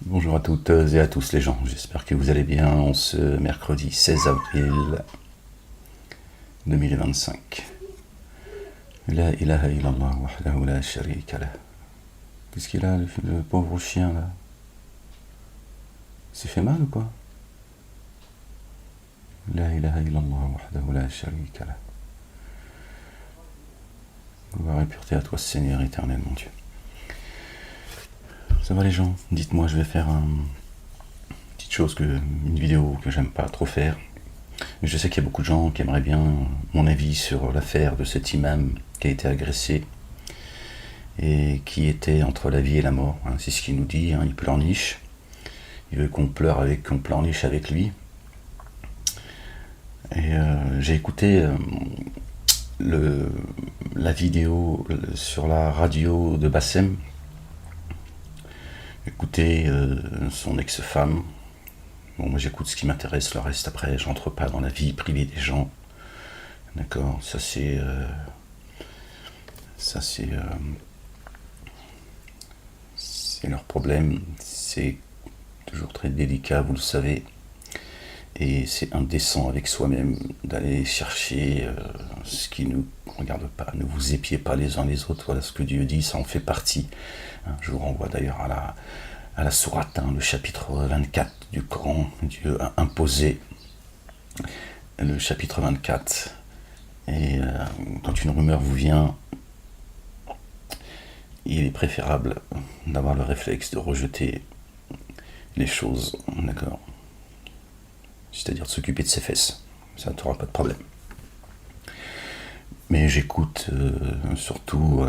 Bonjour à toutes et à tous les gens, j'espère que vous allez bien en ce mercredi 16 avril 2025. La ilaha illallah wahdahu la sharika lah. Qu'est-ce qu'il a le pauvre chien là? Il s'est fait mal ou quoi? La ilaha illallah wahdahu la sharika lah. Gloire et pureté à toi Seigneur éternel mon Dieu. Ça va les gens? Dites-moi, je vais faire une vidéo que j'aime pas trop faire. Je sais qu'il y a beaucoup de gens qui aimeraient bien mon avis sur l'affaire de cet imam qui a été agressé et qui était entre la vie et la mort. C'est ce qu'il nous dit, il pleurniche. Il veut qu'on pleurniche avec lui. Et j'ai écouté la vidéo sur la radio de Bassem. Écoutez son ex-femme. Bon, moi j'écoute ce qui m'intéresse, le reste après, je rentre pas dans la vie privée des gens. D'accord, ça c'est leur problème, c'est toujours très délicat, vous le savez. Et c'est indécent avec soi-même d'aller chercher ce qui ne nous regarde pas. Ne vous épiez pas les uns les autres. Voilà ce que Dieu dit, ça en fait partie. Je vous renvoie d'ailleurs à la sourate, le chapitre 24 du Coran. Dieu a imposé le chapitre 24. Et quand une rumeur vous vient, il est préférable d'avoir le réflexe de rejeter les choses, d'accord ? C'est-à-dire de s'occuper de ses fesses. Ça, tu n'auras pas de problème. Mais j'écoute surtout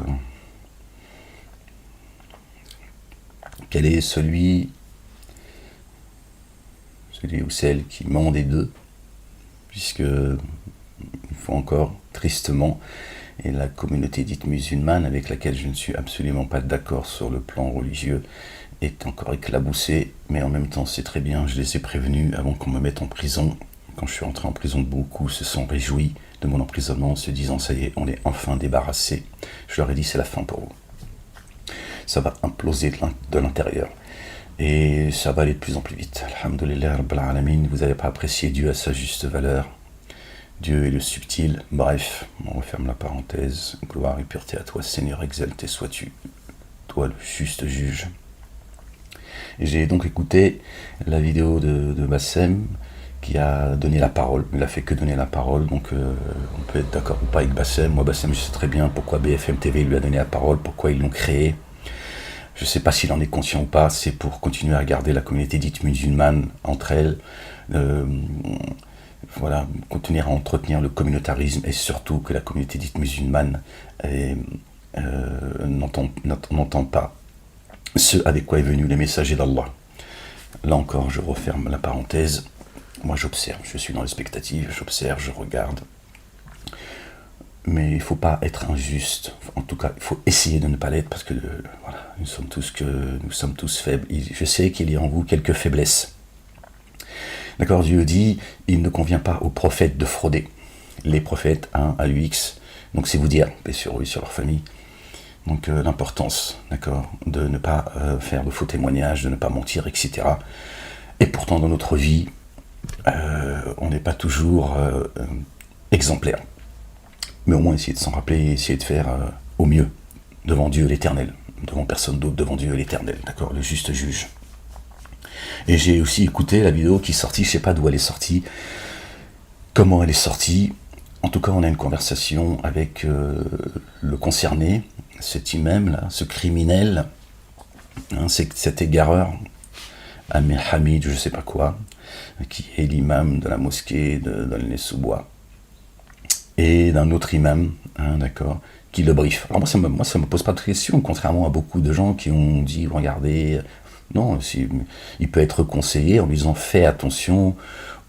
quel est celui ou celle qui ment des deux, puisque il faut encore tristement, et la communauté dite musulmane, avec laquelle je ne suis absolument pas d'accord sur le plan religieux, est encore éclaboussée, mais en même temps c'est très bien, je les ai prévenus avant qu'on me mette en prison. Quand je suis entré en prison, beaucoup se sont réjouis de mon emprisonnement en se disant ça y est, on est enfin débarrassé. Je leur ai dit c'est la fin pour vous. Ça va imploser de l'intérieur. Et ça va aller de plus en plus vite. Alhamdulillah Rabbil Alamin, vous n'avez pas apprécié Dieu à sa juste valeur. Dieu est le subtil. Bref, on referme la parenthèse. Gloire et pureté à toi, Seigneur, exalté sois-tu, toi le juste juge. Et j'ai donc écouté la vidéo de Bassem qui a donné la parole. Il a fait que donner la parole, donc on peut être d'accord ou pas avec Bassem. Moi, Bassem, je sais très bien pourquoi BFM TV lui a donné la parole, pourquoi ils l'ont créé. Je ne sais pas s'il en est conscient ou pas, c'est pour continuer à garder la communauté dite musulmane entre elles, voilà, continuer à entretenir le communautarisme et surtout que la communauté dite musulmane n'entend pas ce avec quoi est venu les messagers d'Allah. Là encore, je referme la parenthèse. Moi, j'observe, je suis dans l'expectative, j'observe, je regarde. Mais il ne faut pas être injuste. En tout cas, il faut essayer de ne pas l'être parce que voilà, nous sommes tous faibles. Je sais qu'il y a en vous quelques faiblesses. D'accord, Dieu dit, il ne convient pas aux prophètes de frauder. Les prophètes, AUX, donc c'est vous dire, paix sur eux, sur leur famille. Donc l'importance, d'accord, de ne pas faire de faux témoignages, de ne pas mentir, etc. Et pourtant dans notre vie, on n'est pas toujours exemplaire. Mais au moins essayer de s'en rappeler, essayer de faire au mieux, devant Dieu l'Éternel, devant personne d'autre, devant Dieu l'Éternel, d'accord, le juste juge. Et j'ai aussi écouté la vidéo qui est sortie, je ne sais pas d'où elle est sortie, comment elle est sortie. En tout cas, on a une conversation avec le concerné, cet imam là, ce criminel, cet égareur, Amir Hamid, je ne sais pas quoi, qui est l'imam de la mosquée d'Aulnay-sous-Bois, et d'un autre imam, d'accord, qui le brief. Alors moi, ça me pose pas de questions, contrairement à beaucoup de gens qui ont dit, regardez, non, il peut être conseillé en lui disant, fais attention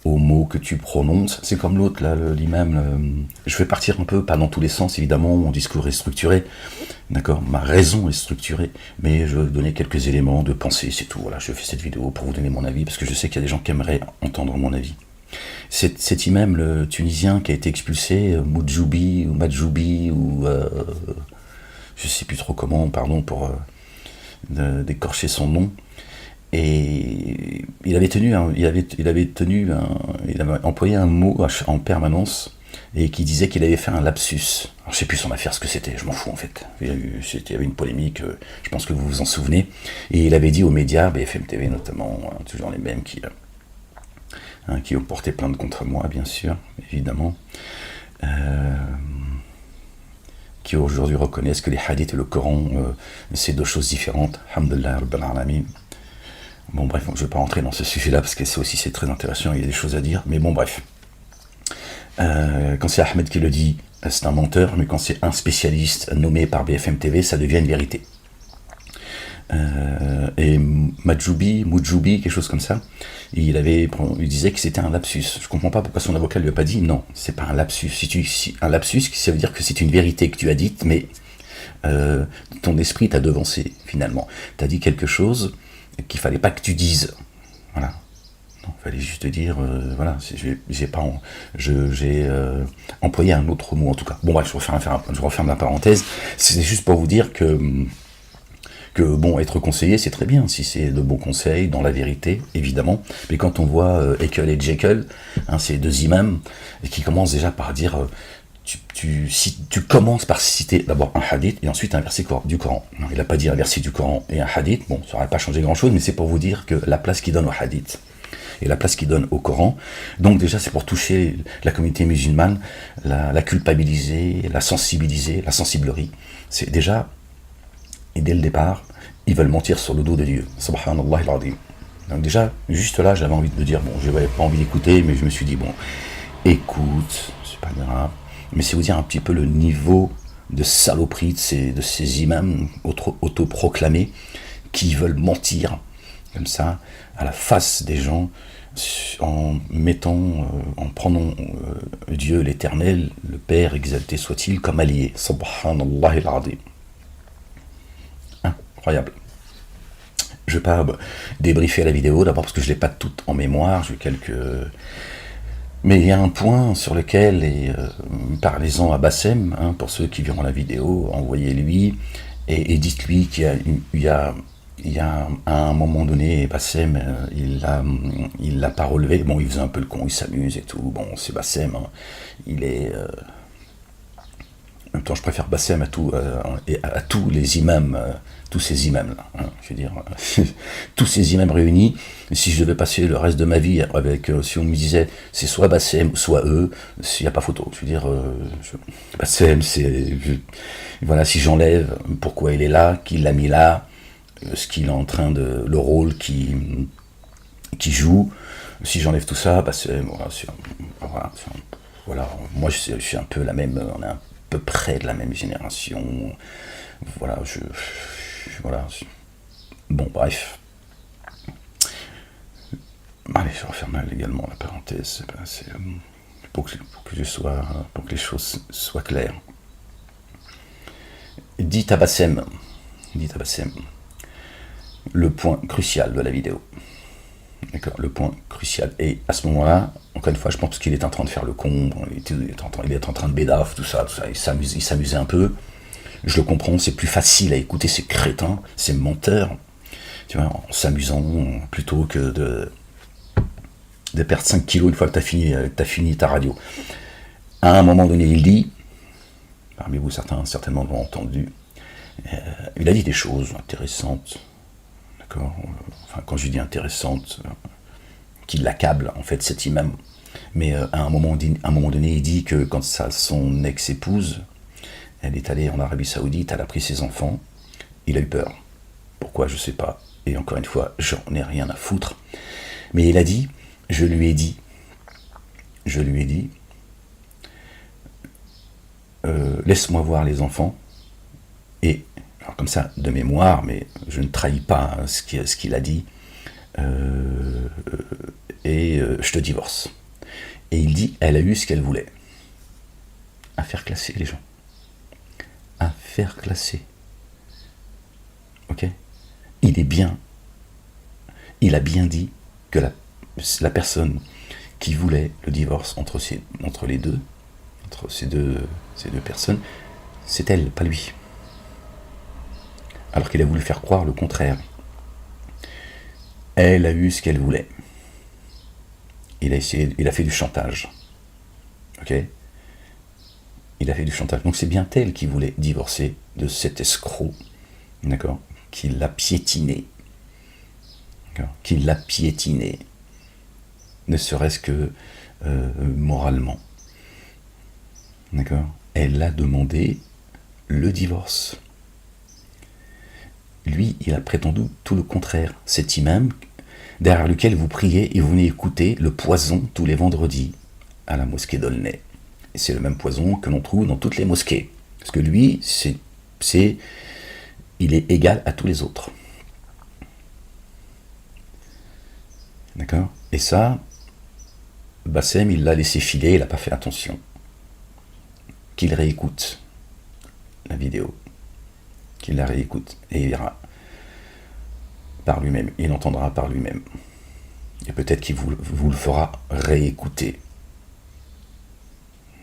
aux mots que tu prononces. C'est comme l'autre, là, l'imam. Je vais partir un peu, pas dans tous les sens, évidemment, mon discours est structuré, d'accord, ma raison est structurée, mais je vais donner quelques éléments de pensée, c'est tout. Voilà, je fais cette vidéo pour vous donner mon avis, parce que je sais qu'il y a des gens qui aimeraient entendre mon avis. Cet imam, le Tunisien, qui a été expulsé, Moudjoubi, ou je sais plus trop comment, pardon pour d'écorcher son nom, Et il avait employé un mot en permanence et qui disait qu'il avait fait un lapsus. Alors, je sais plus son affaire ce que c'était, je m'en fous en fait. Il y avait une polémique, je pense que vous vous en souvenez. Et il avait dit aux médias, BFM TV notamment, toujours les mêmes qui ont porté plainte contre moi, bien sûr, évidemment, qui aujourd'hui reconnaissent que les hadiths et le Coran, c'est deux choses différentes. Alhamdulillah, Rabbil Alamin. Bon bref, je ne vais pas rentrer dans ce sujet-là parce que c'est très intéressant, il y a des choses à dire, mais bon bref. Quand c'est Ahmed qui le dit, c'est un menteur, mais quand c'est un spécialiste nommé par BFM TV, ça devient une vérité. Et Moudjoubi, quelque chose comme ça, il disait que c'était un lapsus. Je comprends pas pourquoi son avocat lui a pas dit non, c'est pas un lapsus. Un lapsus, ça veut dire que c'est une vérité que tu as dite, mais ton esprit t'a devancé finalement. Tu as dit quelque chose qu'il fallait pas que tu dises. Voilà. Non, il fallait juste dire, voilà, j'ai employé un autre mot en tout cas. Bon bref, je referme la parenthèse. C'est juste pour vous dire que bon, être conseillé, c'est très bien, si c'est de bons conseils, dans la vérité, évidemment. Mais quand on voit Ekel et Jekyll, ces deux imams, qui commencent déjà par dire, tu commences par citer d'abord un hadith et ensuite un verset du Coran. Non, il n'a pas dit un verset du Coran et un hadith, bon, ça n'aurait pas changé grand-chose, mais c'est pour vous dire que la place qu'il donne au hadith et la place qu'il donne au Coran, donc déjà c'est pour toucher la communauté musulmane, la culpabiliser, la sensibiliser, la sensiblerie. C'est déjà... Et dès le départ, ils veulent mentir sur le dos de Dieu. Subhanallah al-Azim. Donc déjà, juste là, j'avais envie de dire, bon, je n'avais pas envie d'écouter, mais je me suis dit, bon, écoute, c'est pas grave. Mais c'est vous dire un petit peu le niveau de saloperie de ces imams autoproclamés qui veulent mentir, comme ça, à la face des gens, en prenant Dieu l'éternel, le Père exalté soit-il, comme allié. Subhanallah al-Azim. Incroyable. Je ne vais pas débriefer la vidéo, d'abord parce que je ne l'ai pas toute en mémoire, j'ai quelques... Mais il y a un point sur lequel, et parlez-en à Bassem, pour ceux qui verront la vidéo, envoyez-lui, et dites-lui qu'il y a à un moment donné, Bassem, il l'a pas relevé, bon, il faisait un peu le con, il s'amuse et tout, bon, c'est Bassem, il est... En même temps, je préfère Bassem à tous les imams, tous ces imams-là. Je veux dire, tous ces imams réunis, si je devais passer le reste de ma vie avec, si on me disait, c'est soit Bassem, soit eux, il n'y a pas photo. Je veux dire, Bassem, voilà, si j'enlève pourquoi il est là, qui l'a mis là, ce qu'il est en train de, le rôle qu'il joue, si j'enlève tout ça, Bassem, voilà, moi je suis un peu la même, on est à peu près de la même génération, voilà, voilà, bon, bref. Allez, je referme également la parenthèse, pour que les choses soient claires. Dites à Bassem, le point crucial de la vidéo. D'accord, le point crucial. Et à ce moment-là, encore une fois, je pense qu'il est en train de faire le con, il est en train de bédaf, tout ça, il s'amusait un peu. Je le comprends, c'est plus facile à écouter ces crétins, ces menteurs, tu vois, en s'amusant, plutôt que de perdre 5 kilos une fois que t'as fini ta radio. À un moment donné, il dit, parmi vous certains certainement l'ont entendu, il a dit des choses intéressantes, d'accord, enfin quand je dis intéressantes, qui l'accablent en fait cet imam, mais à un moment donné, il dit que quand son ex-épouse, elle est allée en Arabie Saoudite, elle a pris ses enfants, il a eu peur. Pourquoi, je sais pas, et encore une fois, j'en ai rien à foutre, mais il a dit, je lui ai dit, laisse-moi voir les enfants, et, alors comme ça, de mémoire, mais je ne trahis pas ce qu'il a dit, je te divorce. Et il dit, elle a eu ce qu'elle voulait. À faire classer les gens. À faire classer. Ok ? Il a bien dit que la personne qui voulait le divorce entre ces deux personnes, c'est elle, pas lui. Alors qu'il a voulu faire croire le contraire. Elle a eu ce qu'elle voulait. Il a fait du chantage. Ok? Il a fait du chantage. Donc c'est bien elle qui voulait divorcer de cet escroc, d'accord? Qui l'a piétiné. Qui l'a piétiné. Ne serait-ce que moralement. D'accord? Elle a demandé le divorce. Lui, il a prétendu tout le contraire. Cet imam derrière lequel vous priez et vous venez écouter le poison tous les vendredis à la mosquée d'Aulnay. Et c'est le même poison que l'on trouve dans toutes les mosquées. Parce que lui, il est égal à tous les autres. D'accord? Et ça, Bassem, il l'a laissé filer, il n'a pas fait attention. Qu'il réécoute la vidéo. Qu'il la réécoute. Et il verra par lui-même. Il entendra par lui-même. Et peut-être qu'il vous le fera réécouter.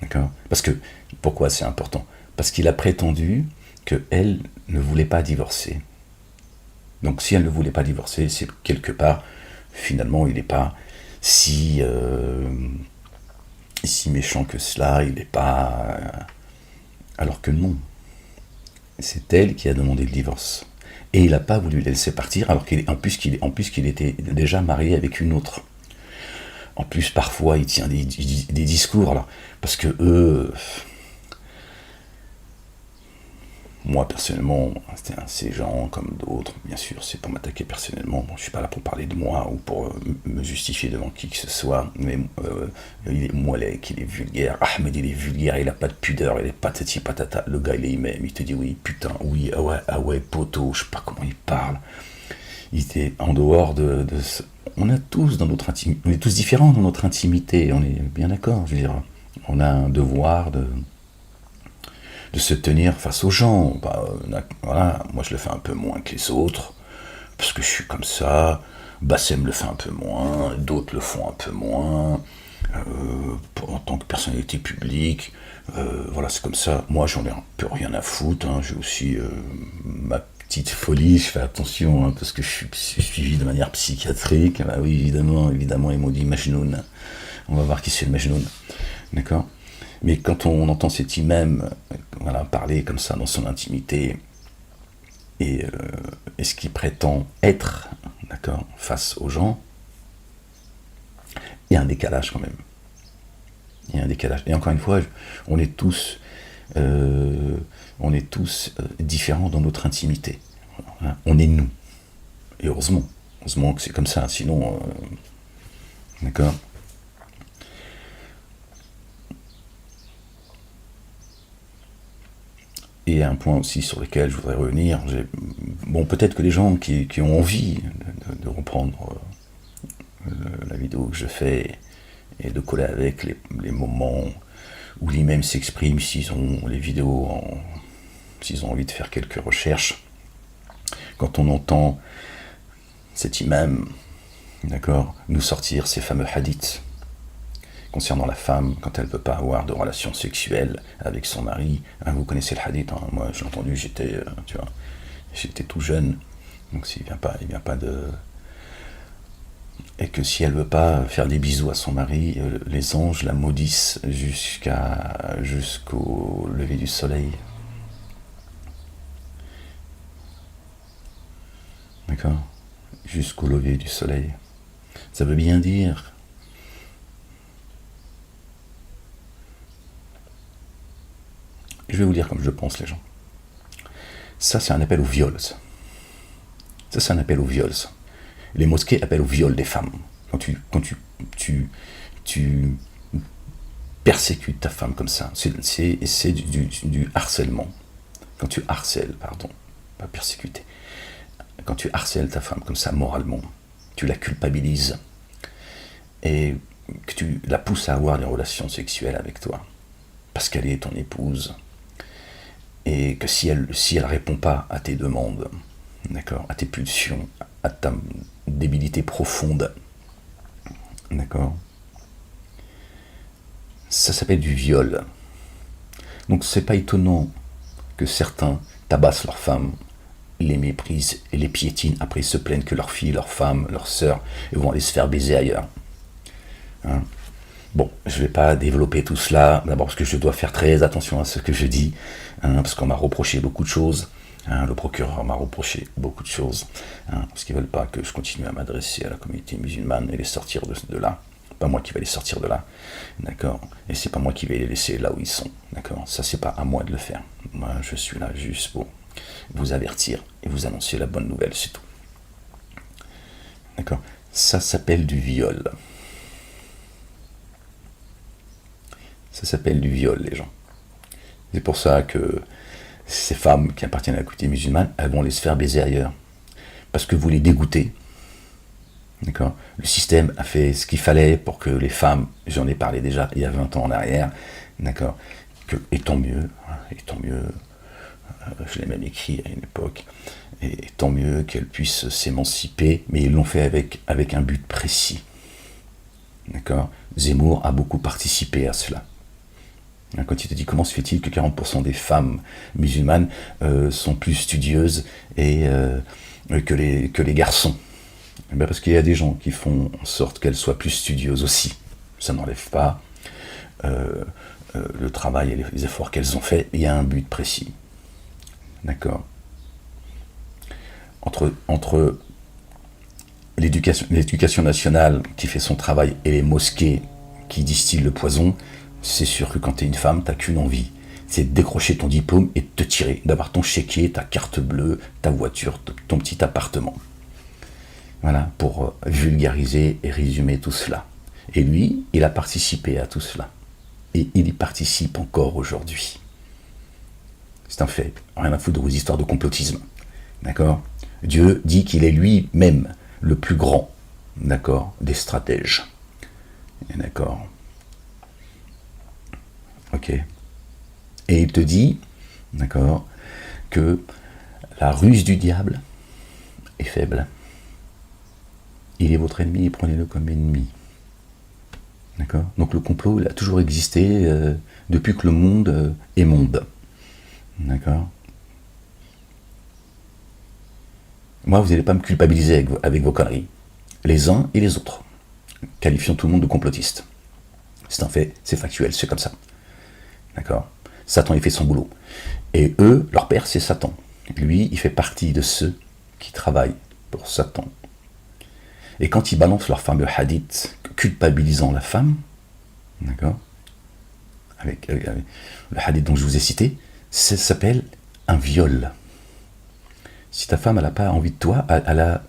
D'accord? Parce que, pourquoi c'est important? Parce qu'il a prétendu qu'elle ne voulait pas divorcer. Donc si elle ne voulait pas divorcer, c'est quelque part, finalement, il n'est pas si méchant que cela, il n'est pas... alors que non. C'est elle qui a demandé le divorce. Et il n'a pas voulu la laisser partir, alors qu'en plus qu'il était déjà marié avec une autre. En plus, parfois, il tient des discours, alors, parce que eux... Moi, personnellement, ces gens, comme d'autres, bien sûr, c'est pour m'attaquer personnellement. Bon, je ne suis pas là pour parler de moi ou pour me justifier devant qui que ce soit, mais il est moellec, il est vulgaire. Ahmed, il est vulgaire, il n'a pas de pudeur, il est patati patata. Le gars, il est même, il te dit oui, putain, oui, ah ouais, poteau, je sais pas comment il parle. Il était en dehors de on a tous dans notre intimité, on est tous différents dans notre intimité, on est bien d'accord, je veux dire, on a un devoir de se tenir face aux gens. Bah, voilà, moi je le fais un peu moins que les autres, parce que je suis comme ça. Bassem le fait un peu moins, d'autres le font un peu moins, en tant que personnalité publique. Voilà, c'est comme ça. Moi j'en ai un peu rien à foutre, hein. J'ai aussi ma petite folie, je fais attention, hein, parce que je suis suivi de manière psychiatrique. Bah oui, évidemment, ils m'ont dit Majnoun. On va voir qui c'est le Majnoun. D'accord? Mais quand on entend cet imam parler comme ça dans son intimité, et ce qu'il prétend être, d'accord, face aux gens, il y a un décalage quand même. Il y a un décalage. Et encore une fois, on est tous différents dans notre intimité. Voilà. On est nous. Et heureusement que c'est comme ça, sinon, d'accord. Et un point aussi sur lequel je voudrais revenir, bon, peut-être que les gens qui ont envie de reprendre la vidéo que je fais et de coller avec les moments où l'imam s'exprime, s'ils ont les vidéos, s'ils ont envie de faire quelques recherches, quand on entend cet imam, d'accord, nous sortir ces fameux hadiths concernant la femme, quand elle ne peut pas avoir de relations sexuelles avec son mari. Hein, vous connaissez le hadith, hein, moi j'ai entendu, j'étais tout jeune, donc il vient pas de... Et que si elle ne veut pas faire des bisous à son mari, les anges la maudissent jusqu'au lever du soleil. D'accord? Jusqu'au lever du soleil. Ça veut bien dire... Je vais vous dire comme je pense, les gens. Ça, c'est un appel au viol. Ça, c'est un appel au viol. Ça. Les mosquées appellent au viol des femmes. Quand tu persécutes ta femme comme ça, c'est du harcèlement. Quand tu harcèles, pardon, pas persécuter. Quand tu harcèles ta femme comme ça, moralement, tu la culpabilises et que tu la pousses à avoir des relations sexuelles avec toi, parce qu'elle est ton épouse, et que si elle répond pas à tes demandes, d'accord, à tes pulsions, à ta débilité profonde, d'accord, ça s'appelle du viol. Donc c'est pas étonnant que certains tabassent leur femme les méprisent et les piétinent. Après, ils se plaignent que leurs filles, leurs femmes, leurs sœurs vont aller se faire baiser ailleurs. Hein. Bon, je ne vais pas développer tout cela, d'abord parce que je dois faire très attention à ce que je dis, hein, parce qu'on m'a reproché beaucoup de choses. Hein, le procureur m'a reproché beaucoup de choses, hein, parce qu'ils ne veulent pas que je continue à m'adresser à la communauté musulmane et les sortir de là. Pas moi qui vais les sortir de là, d'accord. Et c'est pas moi qui vais les laisser là où ils sont, d'accord. Ça, c'est pas à moi de le faire. Moi, je suis là juste pour vous avertir et vous annoncer la bonne nouvelle, c'est tout. D'accord. Ça s'appelle du viol. Ça s'appelle du viol, les gens. C'est pour ça que ces femmes qui appartiennent à la communauté musulmane, elles vont les se faire baiser ailleurs. Parce que vous les dégoûtez. D'accord. Le système a fait ce qu'il fallait pour que les femmes, j'en ai parlé déjà il y a 20 ans en arrière, d'accord, et tant mieux, je l'ai même écrit à une époque, et tant mieux qu'elles puissent s'émanciper, mais ils l'ont fait avec un but précis. D'accord. Zemmour a beaucoup participé à cela. Quand il te dit comment se fait-il que 40% des femmes musulmanes sont plus studieuses que les garçons. Ben parce qu'il y a des gens qui font en sorte qu'elles soient plus studieuses aussi. Ça n'enlève pas le travail et les efforts qu'elles ont faits. Il y a un but précis. D'accord. Entre l'éducation nationale qui fait son travail et les mosquées qui distillent le poison, c'est sûr que quand tu es une femme, tu n'as qu'une envie. C'est de décrocher ton diplôme et de te tirer, d'avoir ton chéquier, ta carte bleue, ta voiture, ton petit appartement. Voilà, pour vulgariser et résumer tout cela. Et lui, il a participé à tout cela. Et il y participe encore aujourd'hui. C'est un fait. Rien à foutre de vos histoires de complotisme. D'accord ? Dieu dit qu'il est lui-même le plus grand, d'accord, des stratèges. D'accord ? Ok. Et il te dit, d'accord, que la ruse du diable est faible. Il est votre ennemi, prenez-le comme ennemi. D'accord ? Donc le complot, il a toujours existé depuis que le monde est monde. D'accord ? Moi, vous n'allez pas me culpabiliser avec vos conneries. Les uns et les autres. Qualifions tout le monde de complotiste. C'est un fait, c'est factuel, c'est comme ça. D'accord ? Satan, il fait son boulot. Et eux, leur père, c'est Satan. Lui, il fait partie de ceux qui travaillent pour Satan. Et quand ils balancent leur fameux hadith culpabilisant la femme, d'accord, avec le hadith dont je vous ai cité, ça s'appelle un viol. Si ta femme, elle n'a pas envie de toi, elle a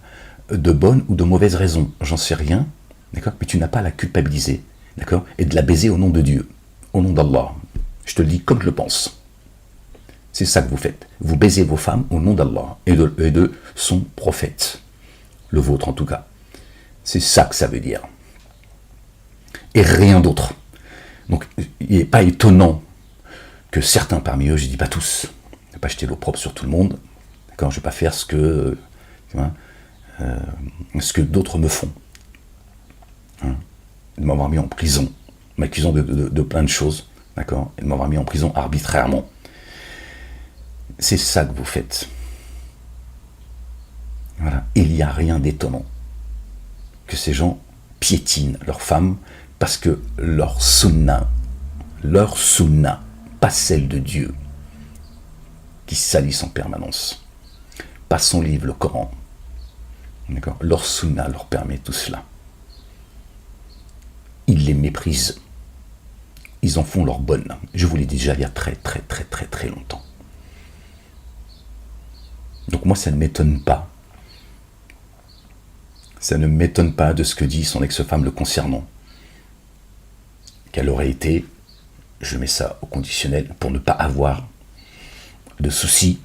de bonnes ou de mauvaises raisons, j'en sais rien, d'accord, mais tu n'as pas à la culpabiliser, d'accord, et de la baiser au nom de Dieu, au nom d'Allah. Je te le dis comme je le pense. C'est ça que vous faites. Vous baisez vos femmes au nom d'Allah et de son prophète. Le vôtre en tout cas. C'est ça que ça veut dire. Et rien d'autre. Donc, il n'est pas étonnant que certains parmi eux, je ne dis pas tous, je ne vais pas jeter l'eau propre sur tout le monde, d'accord, je ne vais pas faire ce que d'autres me font. Hein, de m'avoir mis en prison, m'accusant de plein de choses, d'accord, et de m'avoir mis en prison arbitrairement. C'est ça que vous faites. Voilà. Il n'y a rien d'étonnant que ces gens piétinent leurs femmes parce que leur sunna, pas celle de Dieu, qui salissent en permanence, pas son livre, le Coran, d'accord, leur sunna leur permet tout cela. Ils les méprisent. Ils en font leur bonne. Je vous l'ai dit déjà il y a très longtemps. Donc moi, ça ne m'étonne pas. Ça ne m'étonne pas de ce que dit son ex-femme le concernant. Qu'elle aurait été, je mets ça au conditionnel, pour ne pas avoir de soucis,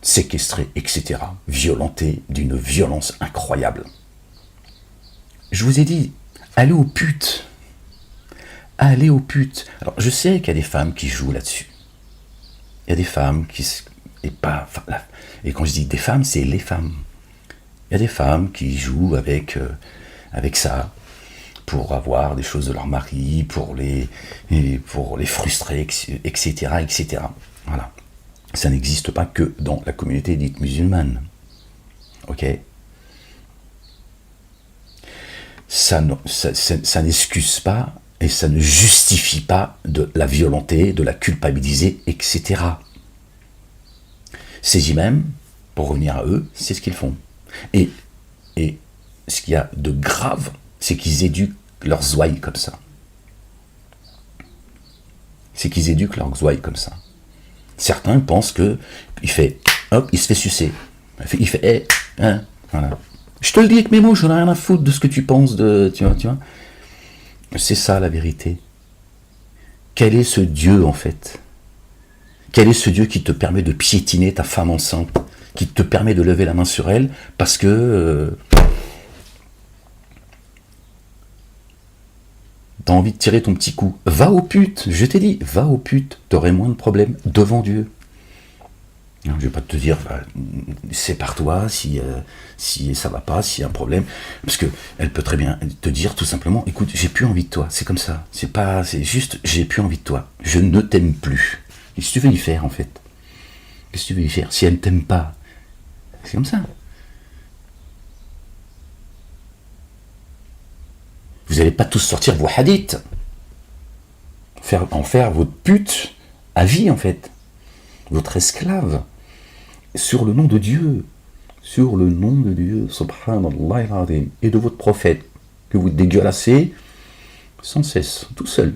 séquestrée, etc., violentée d'une violence incroyable. Je vous ai dit, allez aux putes. Allez aux putes. Alors, je sais qu'il y a des femmes qui jouent là-dessus. Il y a des femmes qui... Et quand je dis des femmes, c'est les femmes. Il y a des femmes qui jouent avec ça, pour avoir des choses de leur mari, pour les frustrer, etc., etc. Voilà. Ça n'existe pas que dans la communauté dite musulmane. Ok? Ça n'excuse pas et ça ne justifie pas de la violenter, de la culpabiliser, etc. Ces imams, pour revenir à eux, c'est ce qu'ils font. Et ce qu'il y a de grave, c'est qu'ils éduquent leurs zouailles comme ça. C'est qu'ils éduquent leurs zouailles comme ça. Certains pensent que il fait, hop, il se fait sucer. Il fait, hein, voilà. Je te le dis avec mes mots, j'en ai rien à foutre de ce que tu penses de, tu vois. C'est ça la vérité. Quel est ce Dieu en fait? Quel est ce Dieu qui te permet de piétiner ta femme enceinte, qui te permet de lever la main sur elle parce que t'as envie de tirer ton petit coup? Va aux putes, je t'ai dit, va aux putes, t'aurais moins de problèmes devant Dieu. Je ne vais pas te dire, sépare-toi si ça va pas, s'il y a un problème, parce que elle peut très bien te dire tout simplement, écoute, j'ai plus envie de toi, c'est comme ça, c'est juste, j'ai plus envie de toi, je ne t'aime plus. Qu'est-ce que tu veux y faire en fait? Qu'est-ce que tu veux y faire? Si elle ne t'aime pas, c'est comme ça. Vous n'allez pas tous sortir vos hadiths, en faire votre pute à vie en fait, votre esclave. Sur le nom de Dieu, subhanallah al-azim, et de votre prophète, que vous dégueulassez sans cesse, tout seul.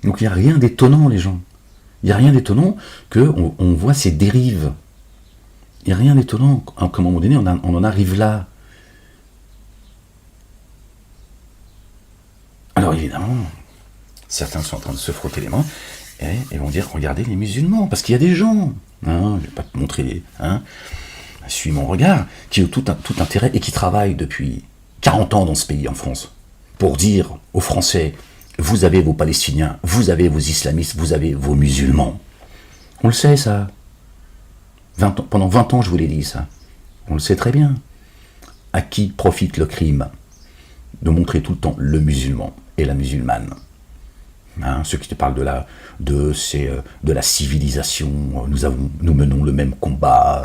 Donc il n'y a rien d'étonnant, les gens. Il n'y a rien d'étonnant qu'on voit ces dérives. Il n'y a rien d'étonnant qu'à un moment donné, on en arrive là. Alors évidemment, certains sont en train de se frotter les mains et vont dire, regardez les musulmans, parce qu'il y a des gens, hein, je ne vais pas te montrer, hein, suis mon regard, qui ont tout intérêt et qui travaillent depuis 40 ans dans ce pays, en France, pour dire aux Français, vous avez vos Palestiniens, vous avez vos islamistes, vous avez vos musulmans. On le sait ça. Pendant 20 ans je vous l'ai dit ça. On le sait très bien. À qui profite le crime de montrer tout le temps le musulman et la musulmane? Hein, ceux qui te parlent de la civilisation, nous menons le même combat,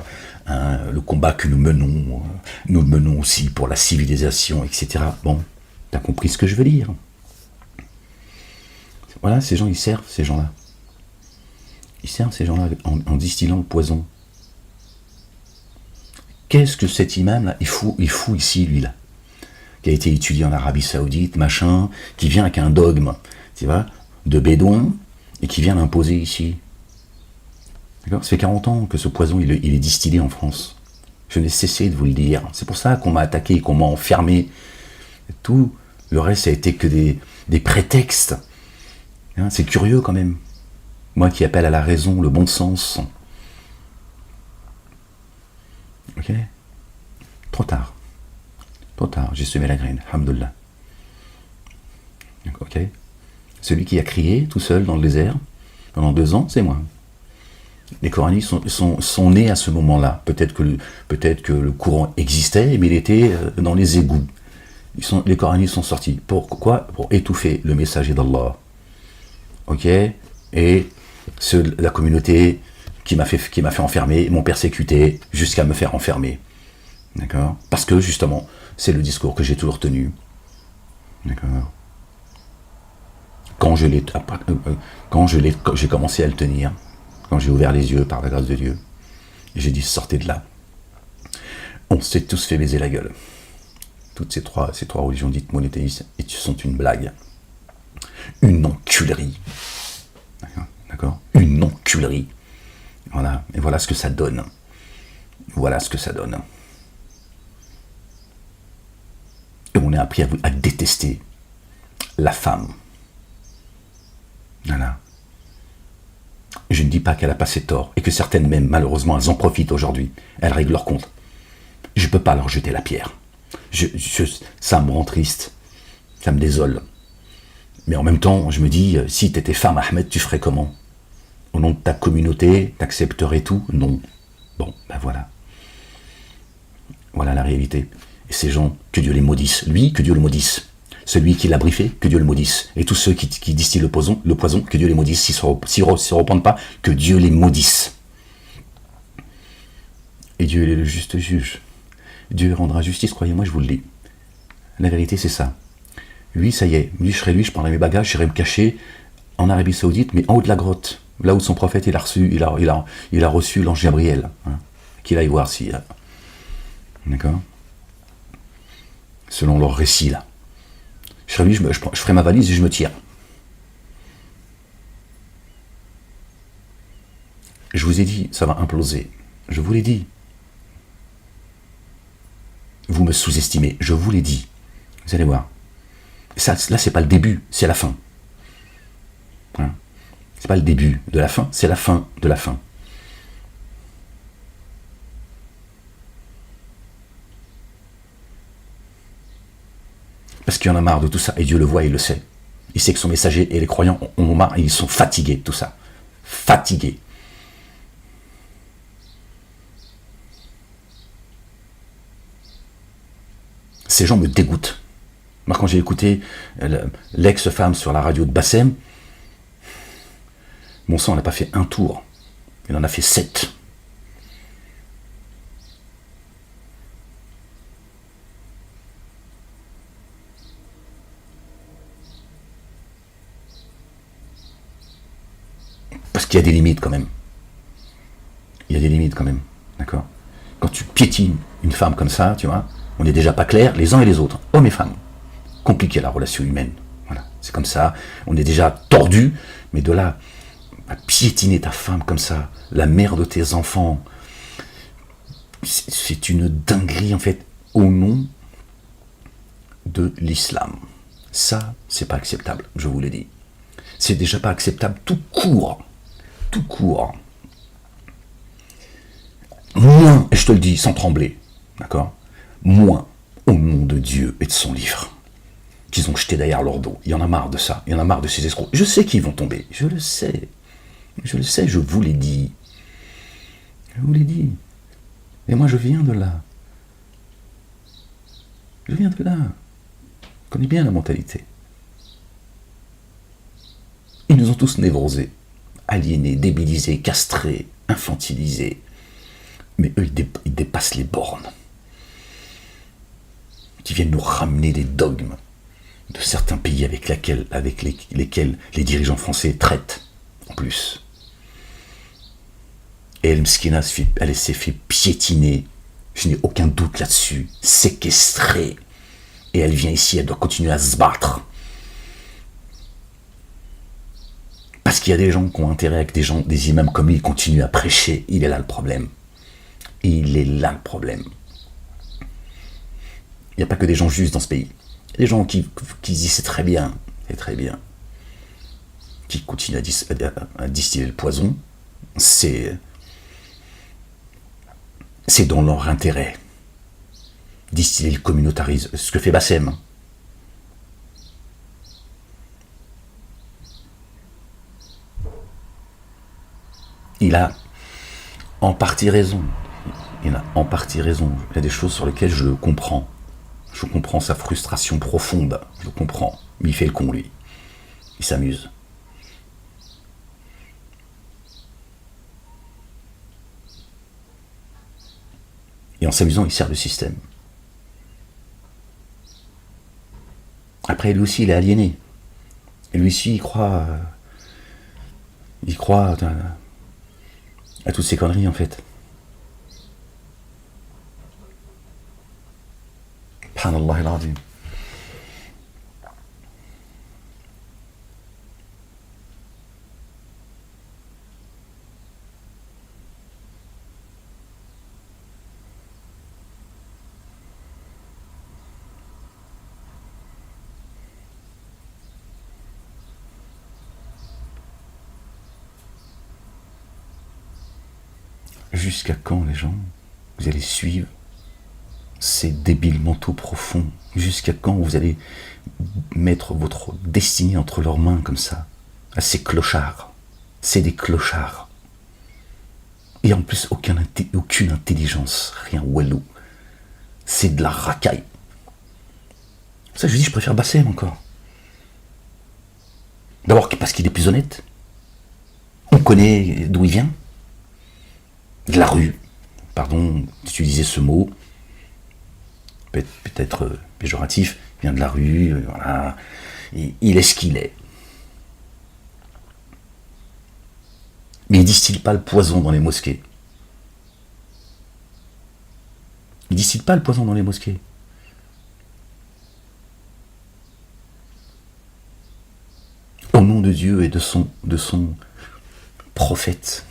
hein, le combat que nous menons aussi pour la civilisation, etc. Bon, t'as compris ce que je veux dire. Voilà, ces gens, ils servent ces gens-là. Ils servent ces gens-là en distillant le poison. Qu'est-ce que cet imam-là, il fout ici, lui-là, qui a été étudié en Arabie Saoudite, machin, qui vient avec un dogme, tu vois, de bédouin, et qui vient l'imposer ici. D'accord? Ça fait 40 ans que ce poison, il est distillé en France. Je n'ai cessé de vous le dire. C'est pour ça qu'on m'a attaqué, qu'on m'a enfermé. Tout le reste, ça a été que des prétextes. Hein, c'est curieux quand même. Moi qui appelle à la raison, le bon sens. Ok? Trop tard, j'ai semé la graine, alhamdoulilah. Ok? Celui qui a crié tout seul dans le désert pendant 2 ans, c'est moi. Les coranistes sont nés à ce moment-là. Peut-être que le courant existait, mais il était dans les égouts. Les coranistes sont sortis. Pourquoi? Pour étouffer le messager d'Allah. Ok? Et la communauté qui m'a fait enfermer, m'ont persécuté jusqu'à me faire enfermer. D'accord? Parce que justement, c'est le discours que j'ai toujours tenu. D'accord? Quand j'ai commencé à le tenir, quand j'ai ouvert les yeux par la grâce de Dieu, j'ai dit sortez de là. On s'est tous fait baiser la gueule. Toutes ces trois religions dites monothéistes sont une blague. Une enculerie. D'accord? Une enculerie. Voilà, et voilà ce que ça donne. Voilà ce que ça donne. Et on est appris à détester la femme. Voilà. Je ne dis pas qu'elle a pas ses torts, et que certaines même, malheureusement, elles en profitent aujourd'hui. Elles règlent leur compte. Je ne peux pas leur jeter la pierre. Ça me rend triste. Ça me désole. Mais en même temps, je me dis, si tu étais femme, Ahmed, tu ferais comment? Au nom de ta communauté, t'accepterais tout? Non. Bon, ben voilà. Voilà la réalité. Et ces gens, que Dieu les maudisse. Lui, que Dieu le maudisse. Celui qui l'a briefé, que Dieu le maudisse. Et tous ceux qui distillent le poison, que Dieu les maudisse. S'ils ne se repentent pas, que Dieu les maudisse. Et Dieu est le juste juge. Dieu rendra justice, croyez-moi, je vous le dis. La vérité, c'est ça. Lui, ça y est, lui, je prendrai mes bagages, j'irai me cacher en Arabie Saoudite, mais en haut de la grotte, là où son prophète il a reçu l'ange Gabriel, hein, qu'il aille voir si... D'accord. Selon leur récit, là. Je serai lui, je ferai ma valise et je me tire. Je vous ai dit, ça va imploser. Je vous l'ai dit. Vous me sous-estimez, je vous l'ai dit. Vous allez voir. Ça, là, c'est pas le début, c'est la fin. Hein, c'est pas le début de la fin, c'est la fin de la fin. Parce qu'il y en a marre de tout ça, et Dieu le voit, il le sait. Il sait que son messager et les croyants ont marre, et ils sont fatigués de tout ça. Fatigués. Ces gens me dégoûtent. Moi, quand j'ai écouté l'ex-femme sur la radio de Bassem, mon sang n'a pas fait un tour. Il en a fait 7. Parce qu'il y a des limites quand même. Il y a des limites quand même. D'accord ? Quand tu piétines une femme comme ça, tu vois, on n'est déjà pas clair les uns et les autres, hommes et femmes. Compliqué la relation humaine. Voilà, c'est comme ça. On est déjà tordu, mais de là à piétiner ta femme comme ça, la mère de tes enfants, c'est une dinguerie en fait, au nom de l'islam. Ça, c'est pas acceptable, je vous l'ai dit. C'est déjà pas acceptable tout court. Tout court. Moins, et je te le dis sans trembler, d'accord ? Moins au nom de Dieu et de son livre, qu'ils ont jeté derrière leur dos. Il y en a marre de ça, il y en a marre de ces escrocs. Je sais qu'ils vont tomber, je le sais, je vous l'ai dit. Je vous l'ai dit. Et moi je viens de là. Je viens de là. Je connais bien la mentalité. Ils nous ont tous névrosés, aliénés, débilisés, castrés, infantilisés. Mais eux, ils dépassent les bornes. Qui viennent nous ramener des dogmes de certains pays avec lesquels les dirigeants français traitent, en plus. Et El Mskina, elle s'est fait piétiner, je n'ai aucun doute là-dessus, séquestrée. Et elle vient ici, elle doit continuer à se battre. Parce qu'il y a des gens qui ont intérêt avec des imams comme lui, ils continuent à prêcher. Il est là le problème. Il est là le problème. Il n'y a pas que des gens justes dans ce pays. Il y a des gens qui disent c'est très bien, qui continuent à distiller le poison. C'est dans leur intérêt. Distiller le communautarisme. Ce que fait Bassem. Il a en partie raison. Il a en partie raison. Il y a des choses sur lesquelles je le comprends. Je comprends sa frustration profonde. Je le comprends. Mais il fait le con, lui. Il s'amuse. Et en s'amusant, il sert le système. Après, lui aussi, il est aliéné. Et lui aussi, il croit à toutes ces conneries, en fait. Subhanallah al-Azim. Jusqu'à quand, les gens, vous allez suivre ces débiles mentaux profonds? Jusqu'à quand vous allez mettre votre destinée entre leurs mains comme ça? À ces clochards. C'est des clochards. Et en plus, aucune intelligence. Rien, walou. C'est de la racaille. Ça, je lui dis, je préfère Bassem encore. D'abord parce qu'il est plus honnête. On connaît d'où il vient. De la rue. Pardon d'utiliser ce mot. Peut-être péjoratif. Il vient de la rue, voilà. Il est ce qu'il est. Mais il ne distille pas le poison dans les mosquées. Il ne distille pas le poison dans les mosquées. Au nom de Dieu et de son prophète.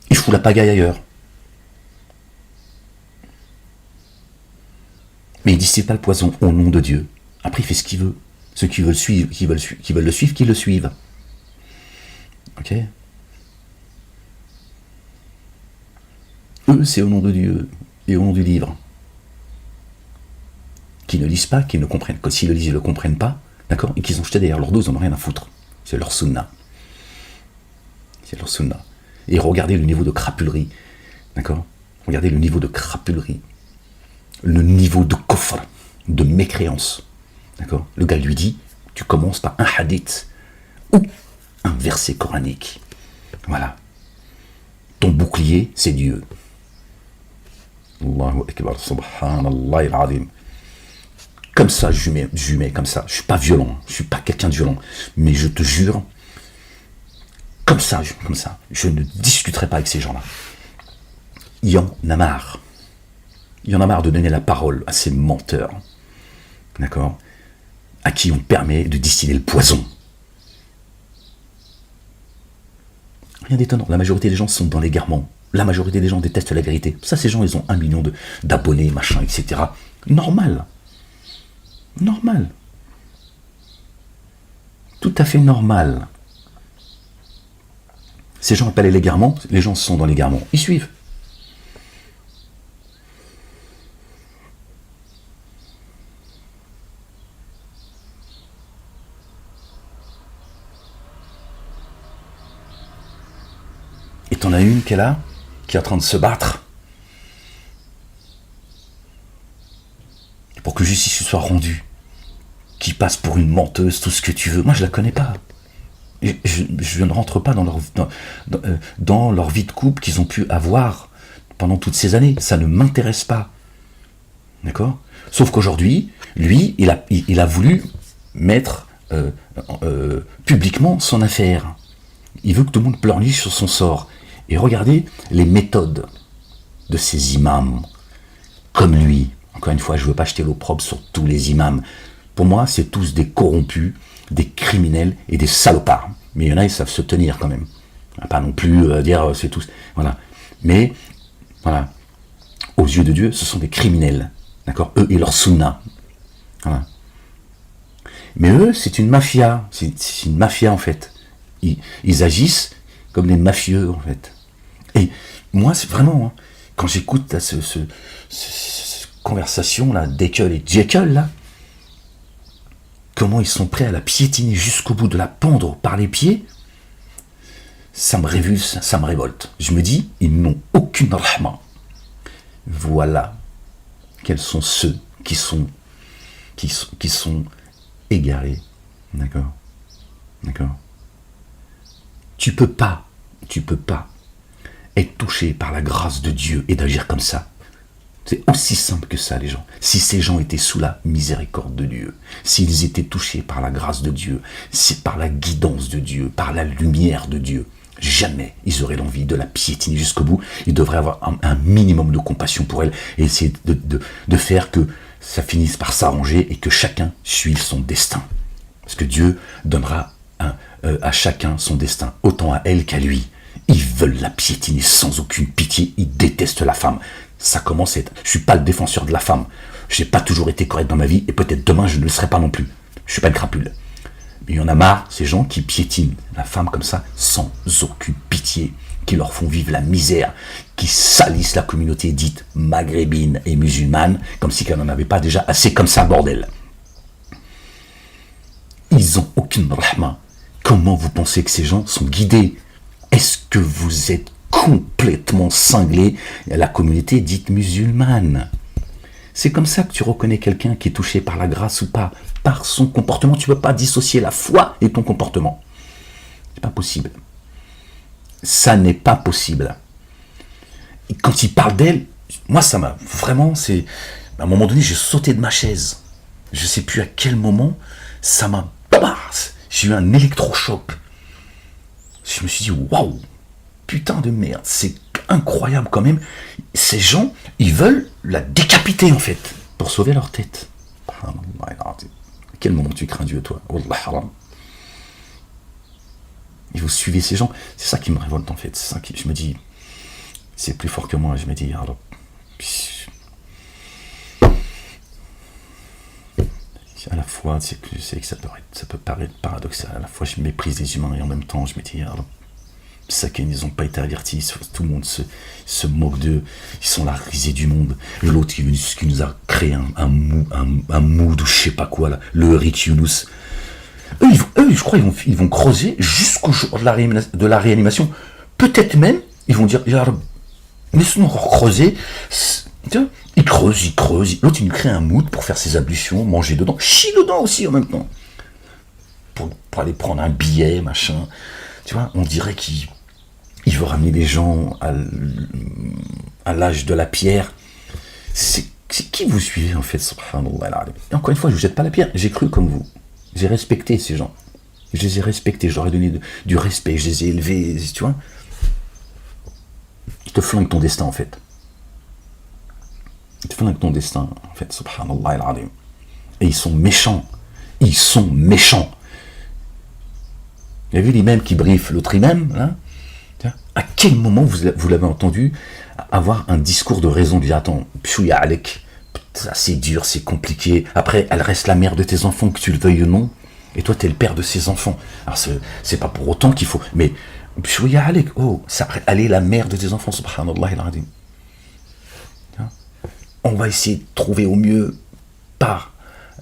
Il fout la pagaille ailleurs. Mais il ne distille pas le poison au nom de Dieu. Après, il fait ce qu'il veut. Ceux qui veulent suivre, qui veulent le suivre, qu'ils le suivent. Ok ? Eux, c'est au nom de Dieu et au nom du livre. Qui ne lisent pas, qui ne comprennent, que s'ils le lisent, ils ne le comprennent pas, d'accord ? Et qu'ils ont jeté derrière leur dos, ils n'en ont rien à foutre. C'est leur sunna. C'est leur sunna. Et regardez le niveau de crapulerie, d'accord ? Regardez le niveau de crapulerie, le niveau de kofr, de mécréance, d'accord ? Le gars lui dit, tu commences par un hadith ou un verset coranique. Voilà. Ton bouclier, c'est Dieu. Allahu Akbar, subhanallah al-azim. Comme ça, je mets comme ça. Je suis pas violent, je suis pas quelqu'un de violent, mais je te jure, comme ça, je ne discuterai pas avec ces gens-là. Il y en a marre. Il y en a marre de donner la parole à ces menteurs, d'accord, à qui on permet de distiller le poison. Rien d'étonnant, la majorité des gens sont dans l'égarement. La majorité des gens détestent la vérité. Ça, ces gens, ils ont 1 million d'abonnés, machin, etc. Normal. Normal. Tout à fait normal. Ces gens appellent l'égarement, les gens sont dans l'égarement. Ils suivent. Et t'en as une qui est là, qui est en train de se battre pour que justice soit rendue, qui passe pour une menteuse, tout ce que tu veux. Moi, je la connais pas. Je ne rentre pas dans leur vie de couple qu'ils ont pu avoir pendant toutes ces années. Ça ne m'intéresse pas. D'accord ? Sauf qu'aujourd'hui, lui, il a voulu mettre publiquement son affaire. Il veut que tout le monde pleurniche sur son sort. Et regardez les méthodes de ces imams, comme lui. Encore une fois, je ne veux pas jeter l'opprobre sur tous les imams. Pour moi, c'est tous des corrompus, des criminels et des salopards. Mais il y en a, ils savent se tenir quand même. Pas non plus dire c'est tous. Voilà. Mais, voilà. Aux yeux de Dieu, ce sont des criminels. D'accord ? Eux et leur sunna. Voilà. Mais eux, c'est une mafia. C'est une mafia, en fait. Ils agissent comme des mafieux, en fait. Et moi, c'est vraiment, hein, quand j'écoute là, cette conversation là, d'Ekel et Jekyll, là, comment ils sont prêts à la piétiner jusqu'au bout, de la pendre par les pieds, ça me révulse, ça me révolte. Je me dis, ils n'ont aucune rahma. Voilà quels sont ceux qui sont égarés. D'accord ? D'accord ? Tu peux pas être touché par la grâce de Dieu et d'agir comme ça. C'est aussi simple que ça, les gens. Si ces gens étaient sous la miséricorde de Dieu, s'ils étaient touchés par la grâce de Dieu, par la guidance de Dieu, par la lumière de Dieu, jamais ils auraient l'envie de la piétiner jusqu'au bout. Ils devraient avoir un minimum de compassion pour elle et essayer de faire que ça finisse par s'arranger et que chacun suive son destin. Parce que Dieu donnera à chacun son destin, autant à elle qu'à lui. Ils veulent la piétiner sans aucune pitié, ils détestent la femme. Ça commence à être... Je suis pas le défenseur de la femme. J'ai pas toujours été correct dans ma vie, et peut-être demain je ne le serai pas non plus. Je suis pas une crapule. Mais il y en a marre, ces gens qui piétinent la femme comme ça, sans aucune pitié, qui leur font vivre la misère, qui salissent la communauté dite maghrébine et musulmane, comme si qu'elle n'en avait pas déjà assez comme ça, bordel. Ils ont aucune rahma. Comment vous pensez que ces gens sont guidés ? Est-ce que vous êtes complètement cinglés à la communauté dite musulmane ? C'est comme ça que tu reconnais quelqu'un qui est touché par la grâce ou pas, par son comportement. Tu ne peux pas dissocier la foi et ton comportement. C'est pas possible. Ça n'est pas possible. Et quand il parle d'elle, moi ça m'a vraiment, à un moment donné, j'ai sauté de ma chaise. Je ne sais plus à quel moment, ça m'a... J'ai eu un électrochoc. Je me suis dit, waouh, putain de merde, c'est incroyable quand même. Ces gens, ils veulent la décapiter en fait, pour sauver leur tête. À quel moment tu crains Dieu, toi? Et vous suivez ces gens. C'est ça qui me révolte en fait. C'est ça qui, je me dis, c'est plus fort que moi. Je me dis, alors, à la fois, c'est que ça peut paraître paradoxal. À la fois, je méprise les humains et en même temps, je me dis, alors, ça qu'ils n'ont pas été avertis. Tout le monde se moque d'eux. Ils sont la risée du monde. L'autre qui nous a créé un mood ou je sais pas quoi là, le Rick Yunus. Eux, je crois, ils vont creuser jusqu'au jour de la réanimation. Peut-être même, ils vont dire, laisse-nous creuser. Ils creusent. L'autre, il nous crée un mood pour faire ses ablutions, manger dedans, chier dedans aussi en même temps. Pour aller prendre un billet, machin. Tu vois, on dirait qu'il veut ramener les gens à l'âge de la pierre. C'est qui vous suivez en fait, subhanallah. Et encore une fois, je ne vous jette pas la pierre. J'ai cru comme vous. J'ai respecté ces gens. Je les ai respectés. Je leur ai donné du respect. Je les ai élevés. Tu vois. Ils te flinguent ton destin en fait. Ils te flinguent ton destin en fait, subhanallah. Et ils sont méchants. Ils sont méchants. Vous avez vu l'imam qui briefe l'autre imam là? À quel moment vous l'avez entendu avoir un discours de raison, dire attends, pshouya alek, c'est dur, c'est compliqué, après elle reste la mère de tes enfants, que tu le veuilles ou non, et toi t'es le père de ses enfants. Alors c'est pas pour autant qu'il faut, mais pshouya alek, elle est la mère de tes enfants, subhanallah al-azim. On va essayer de trouver au mieux, par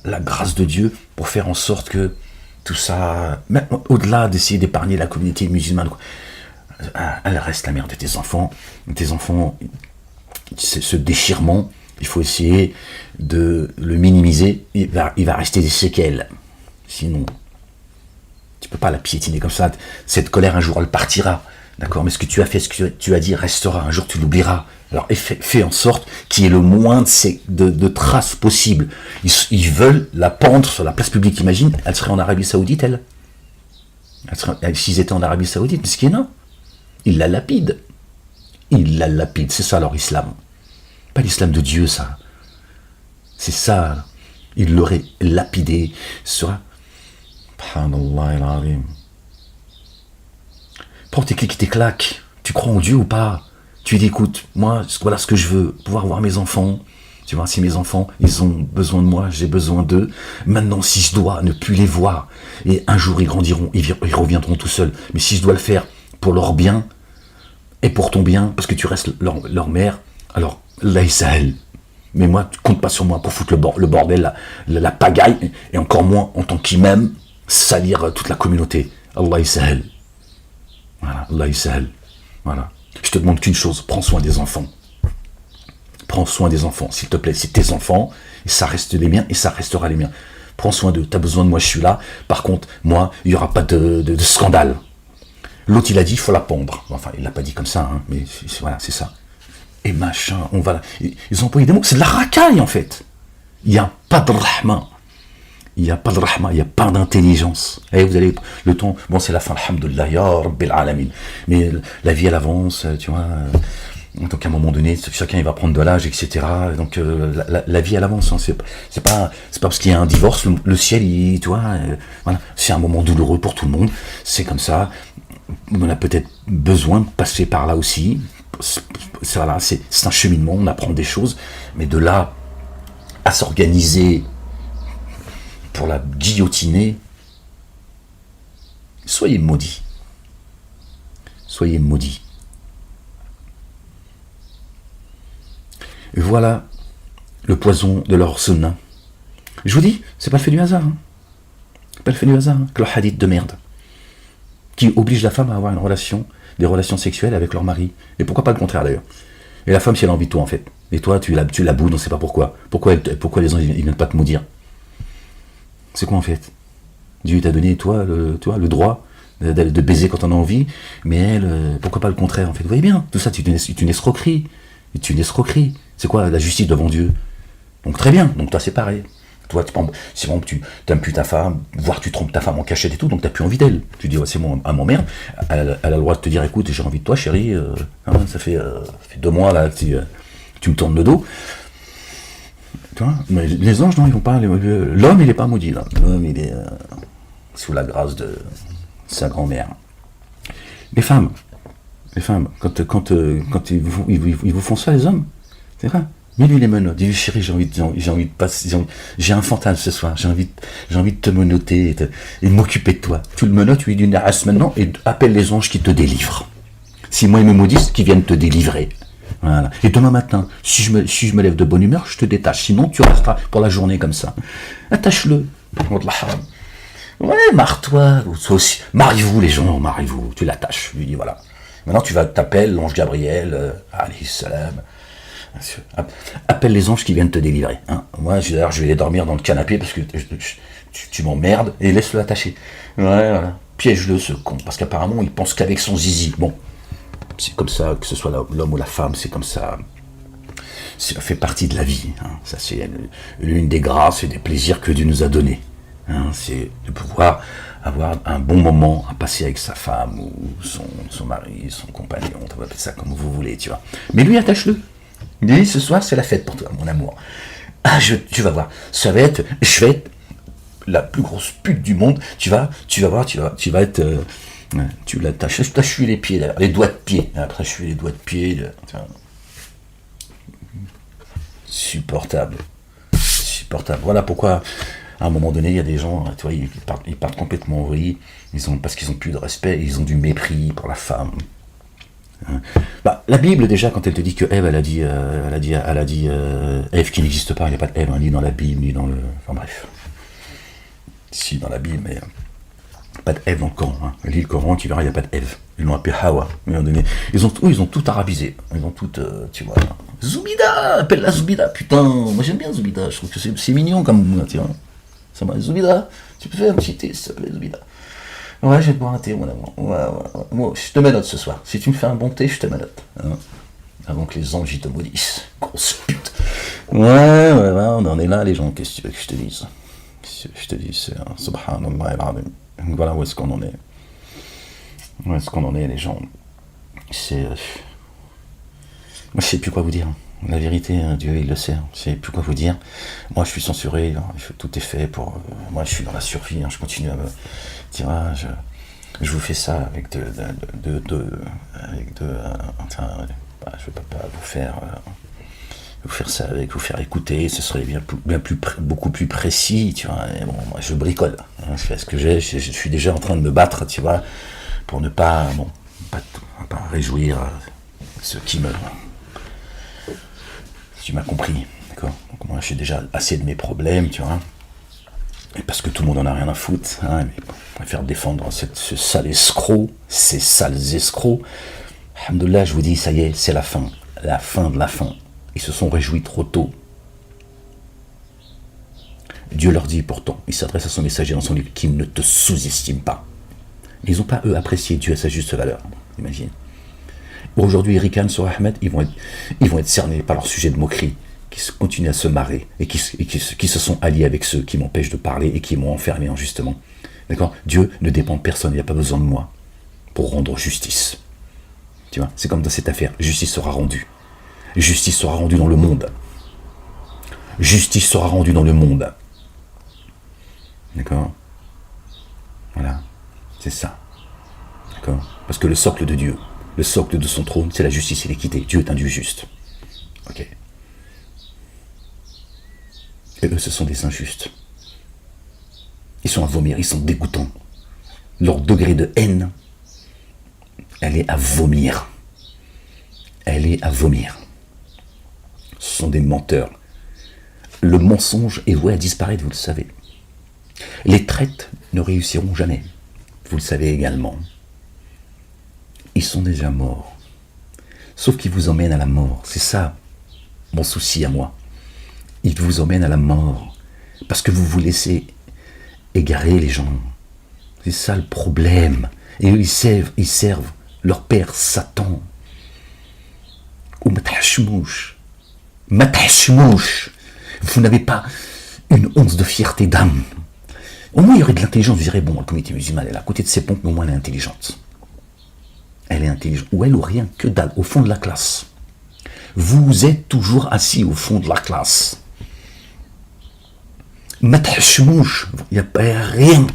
la grâce de Dieu, pour faire en sorte que tout ça, même au-delà d'essayer d'épargner la communauté musulmane, elle reste la mère de tes enfants. Tes enfants, ce déchirement, il faut essayer de le minimiser. Il va rester des séquelles. Sinon, tu peux pas la piétiner comme ça. Cette colère, un jour, elle partira. D'accord? Mais ce que tu as fait, ce que tu as dit, restera. Un jour, tu l'oublieras. Alors, fais en sorte qu'il y ait le moins de traces possibles. Ils veulent la pendre sur la place publique. Imagine, elle serait en Arabie Saoudite, elle. S'ils étaient en Arabie Saoudite, mais ce qui est non. Il la lapide. C'est ça leur islam. Pas l'islam de Dieu, ça. C'est ça. Il l'aurait lapidé. Subhanallah. Prends tes clics et tes claques. Tu crois en Dieu ou pas? Tu dis, écoute, moi, voilà ce que je veux. Pouvoir voir mes enfants. Tu vois, si mes enfants, ils ont besoin de moi, j'ai besoin d'eux. Maintenant, si je dois ne plus les voir, et un jour ils grandiront, ils reviendront tout seuls. Mais si je dois le faire pour leur bien, et pour ton bien, parce que tu restes leur mère, alors, là, il s'aille. Mais moi, tu comptes pas sur moi pour foutre le bordel, la pagaille, et encore moins en tant qu'imam, salir toute la communauté. Allah Israël. Voilà, Allah Israël. Voilà. Je te demande qu'une chose, prends soin des enfants. Prends soin des enfants, s'il te plaît, c'est tes enfants, et ça reste les miens, et ça restera les miens. Prends soin d'eux, t'as besoin de moi, je suis là. Par contre, moi, il n'y aura pas de scandale. L'autre, il a dit, il faut la pendre. Enfin, il l'a pas dit comme ça, hein, mais voilà, c'est ça. Et machin, ils ont employé des mots, c'est de la racaille, en fait. Il n'y a pas de rahma. Il n'y a pas de rahma, il n'y a pas d'intelligence. Et vous allez, le temps, bon, c'est la fin, alhamdoulilah, ya rabbil alamin. Mais la vie, elle avance, tu vois. Donc à un moment donné, chacun il va prendre de l'âge, etc. Donc la vie elle avance. Hein. C'est pas parce qu'il y a un divorce, le ciel, tu vois, voilà. C'est un moment douloureux pour tout le monde. C'est comme ça. On a peut-être besoin de passer par là aussi. Voilà, c'est un cheminement. On apprend des choses, mais de là à s'organiser pour la guillotiner, soyez maudits. Soyez maudits. Et voilà le poison de leur venin. Je vous dis, c'est pas le fait du hasard. Hein. C'est pas le fait du hasard que le hadith de merde qui oblige la femme à avoir des relations sexuelles avec leur mari. Et pourquoi pas le contraire d'ailleurs. Et la femme, si elle a envie de toi en fait. Et toi, tu la boudes, on ne sait pas pourquoi. Pourquoi les gens, ils viennent pas te maudire? C'est quoi en fait? Dieu t'a donné, toi, le droit de baiser quand on a envie, mais elle, pourquoi pas le contraire en fait? Vous voyez bien, tout ça, c'est une escroquerie. C'est une escroquerie. C'est quoi la justice devant Dieu? Donc très bien, donc toi c'est pareil. Toi, c'est bon que tu n'aimes plus ta femme, voire tu trompes ta femme en cachette et tout, donc tu n'as plus envie d'elle. Tu dis, ouais, c'est bon, à mon merde. Elle a le droit de te dire, écoute, j'ai envie de toi, chérie. Ça fait 2 mois là que tu me tournes le dos. Tu vois, mais les anges, non, ils vont pas. L'homme, il n'est pas maudit là. L'homme, il est sous la grâce de sa grand-mère. Les femmes, quand ils vous font ça, les hommes, c'est vrai. Mets-lui les menottes, dis-lui chérie, j'ai envie de passer, j'ai un fantasme ce soir, j'ai envie de te menotter et de m'occuper de toi. Tu le menottes, tu lui dis une race maintenant et appelle les anges qui te délivrent. Si moi ils me maudissent, qu'ils viennent te délivrer. Voilà. Et demain matin, si je me lève de bonne humeur, je te détache. Sinon, tu resteras pour la journée comme ça. Attache-le. Ouais, marre-toi. Aussi. Marie-vous les gens, marie-vous. Tu l'attaches. Je lui dis voilà. Maintenant, tu t'appelles l'ange Gabriel, alayhi salam. Appelle les anges qui viennent te délivrer. Hein. Moi, d'ailleurs, je vais aller dormir dans le canapé parce que tu m'emmerdes et laisse-le attacher. Ouais, voilà. Piège-le, ce con, parce qu'apparemment, il pense qu'avec son zizi. Bon, c'est comme ça, que ce soit l'homme ou la femme, c'est comme ça. Ça fait partie de la vie. Hein. Ça, c'est l'une des grâces et des plaisirs que Dieu nous a donnés. Hein. C'est de pouvoir avoir un bon moment à passer avec sa femme ou son mari, son compagnon, on va appeler ça comme vous voulez, tu vois. Mais lui, attache-le. Dis, ce soir, c'est la fête pour toi, mon amour. Ah, tu vas voir, je vais être la plus grosse pute du monde. Tu vas voir, tu vas être... tu l'attaches, je t'achève les pieds, d'ailleurs, les doigts de pied. Après, je suis les doigts de pied. Supportable. Voilà pourquoi, à un moment donné, il y a des gens, tu vois, ils partent complètement en vrille, parce qu'ils n'ont plus de respect, ils ont du mépris pour la femme. Bah, la Bible déjà, quand elle te dit que Ève, elle a dit Ève qui n'existe pas, il n'y a pas d'Ève, hein, ni dans la Bible, ni dans le... Enfin bref. Si, dans la Bible, mais pas d'Ève dans le Coran. Hein. Lis le Coran, tu verras, il n'y a pas d'Ève. Ils l'ont appelé Hawa. Ils ont tout arabisé. Ils ont tout, tu vois... Zoubida, appelle-la Zoubida, putain. Moi j'aime bien Zoubida, je trouve que c'est mignon comme... Tu vois. Ça m'a Zoubida, tu peux faire un petit thé, s'il te plaît, Zoubida. Ouais, je vais te boire un thé, mon amour. Ouais. Moi, je te menote ce soir. Si tu me fais un bon thé, je te menote. Hein, avant que les anges te maudissent. Grosse pute. Ouais, on en est là, les gens. Qu'est-ce que tu veux que je te dise? Je te dis, c'est subhanallah al-azim. Voilà où est-ce qu'on en est. Où est-ce qu'on en est, les gens? C'est... Moi, je sais plus quoi vous dire. La vérité, Dieu, il le sait. Je sais plus quoi vous dire. Moi, je suis censuré. Tout est fait pour... moi, je suis dans la survie. Je continue à me... Tu vois, je vous fais ça avec je vais pas vous faire ça avec vous faire écouter, ce serait beaucoup plus précis, tu vois. Et bon, moi, je bricole, hein, je fais ce que j'ai, je suis déjà en train de me battre, tu vois, pour ne pas, pas réjouir ceux qui me... Tu m'as compris, d'accord. Donc moi, j'ai déjà assez de mes problèmes, tu vois. Et parce que tout le monde en a rien à foutre, hein, mais on préfère défendre ce sale escroc, ces sales escrocs. Alhamdoulilah, je vous dis, ça y est, c'est la fin de la fin. Ils se sont réjouis trop tôt. Dieu leur dit pourtant, il s'adresse à son messager dans son livre, qu'ils ne te sous-estiment pas. Ils n'ont pas, eux, apprécié Dieu à sa juste valeur, imagine. Aujourd'hui, ils ricanent sur Ahmed, ils vont être cernés par leur sujet de moquerie, qui continuent à se marrer et qui se sont alliés avec ceux qui m'empêchent de parler et qui m'ont enfermé injustement. D'accord? Dieu ne dépend de personne, il n'y a pas besoin de moi pour rendre justice. Tu vois, c'est comme dans cette affaire, justice sera rendue. Justice sera rendue dans le monde. Justice sera rendue dans le monde. D'accord? Voilà, c'est ça. D'accord? Parce que le socle de Dieu, le socle de son trône, c'est la justice et l'équité. Dieu est un Dieu juste. Ok? Et eux, ce sont des injustes. Ils sont à vomir, ils sont dégoûtants. Leur degré de haine, elle est à vomir. Elle est à vomir. Ce sont des menteurs. Le mensonge est voué à disparaître, vous le savez. Les traites ne réussiront jamais. Vous le savez également. Ils sont déjà morts. Sauf qu'ils vous emmènent à la mort. C'est ça. mon souci à moi. Il vous emmène à la mort. Parce que vous vous laissez égarer les gens. C'est ça le problème. Et eux, ils servent leur père Satan. Ou matahashmouch. Matahashmouch. Vous n'avez pas une once de fierté d'âme. Au moins, il y aurait de l'intelligence. Vous direz, bon, la communauté musulmane, elle est à côté de ses pompes, mais au moins, elle est intelligente. Elle est intelligente. Ou elle, ou rien que dalle, au fond de la classe. Vous êtes toujours assis au fond de la classe. Matahashmouch. Il n'y a pas rien.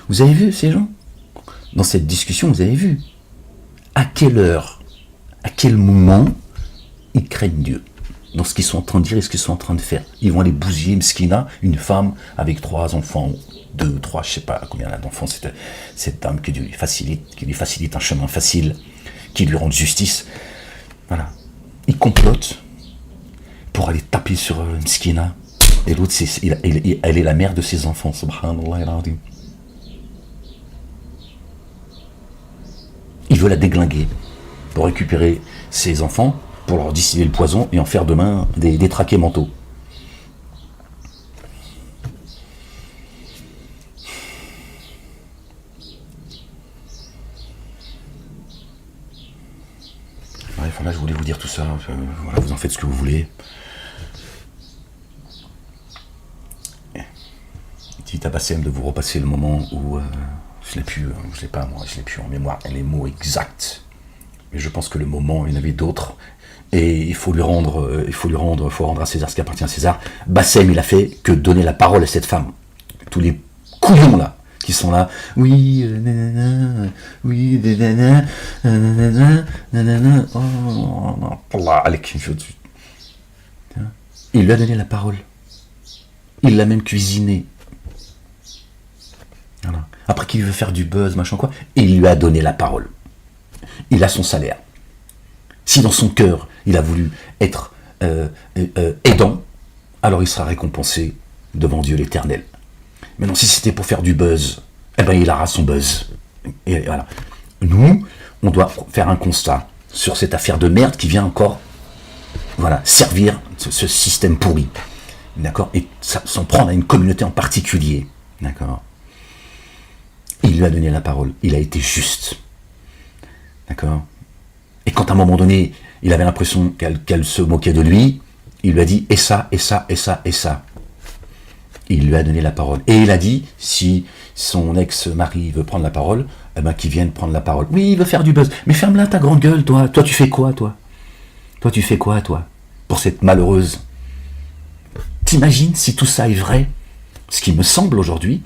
Vous avez vu ces gens? Dans cette discussion, vous avez vu à quelle heure, à quel moment ils craignent Dieu dans ce qu'ils sont en train de dire et ce qu'ils sont en train de faire. Ils vont aller bousiller Mskina, une femme avec 3 enfants, 2, 3, je ne sais pas combien elle a d'enfants, cette dame qui lui facilite un chemin facile, qui lui rend justice. Voilà. Ils complotent pour aller taper sur Mskina. Et l'autre, elle est la mère de ses enfants. Subhanallah al-Azim. Il veut la déglinguer pour récupérer ses enfants, pour leur distiller le poison et en faire demain des traqués mentaux. Bref, voilà, je voulais vous dire tout ça. Voilà, vous en faites ce que vous voulez. Dites à Bassem de vous repasser le moment où je l'ai plus en mémoire les mots exacts. Mais je pense que le moment, il y en avait d'autres. Et il faut rendre à César ce qui appartient à César. Bassem, il a fait que donner la parole à cette femme. Tous les couillons là, qui sont là. Oui, nanana, oui, nanana, nanana, nanana. Oh, Allah, alek. Il lui a donné la parole. Il l'a même cuisiné. Voilà. Après qu'il veut faire du buzz, machin quoi, il lui a donné la parole. Il a son salaire. Si dans son cœur, il a voulu être aidant, alors il sera récompensé devant Dieu l'Éternel. Maintenant, si c'était pour faire du buzz, eh ben il aura son buzz. Et voilà. Nous, on doit faire un constat sur cette affaire de merde qui vient encore, voilà, servir ce système pourri. D'accord? Et s'en prendre à une communauté en particulier. D'accord? Il lui a donné la parole. Il a été juste. D'accord? Et quand à un moment donné, il avait l'impression qu'elle se moquait de lui, il lui a dit, et ça, et ça, et ça, et ça. Il lui a donné la parole. Et il a dit, si son ex-mari veut prendre la parole, eh ben qu'il vienne prendre la parole. Oui, il veut faire du buzz. Mais ferme-la ta grande gueule, toi. Toi, tu fais quoi, toi? Toi, tu fais quoi, toi? Pour cette malheureuse. T'imagines si tout ça est vrai? Ce qui me semble aujourd'hui,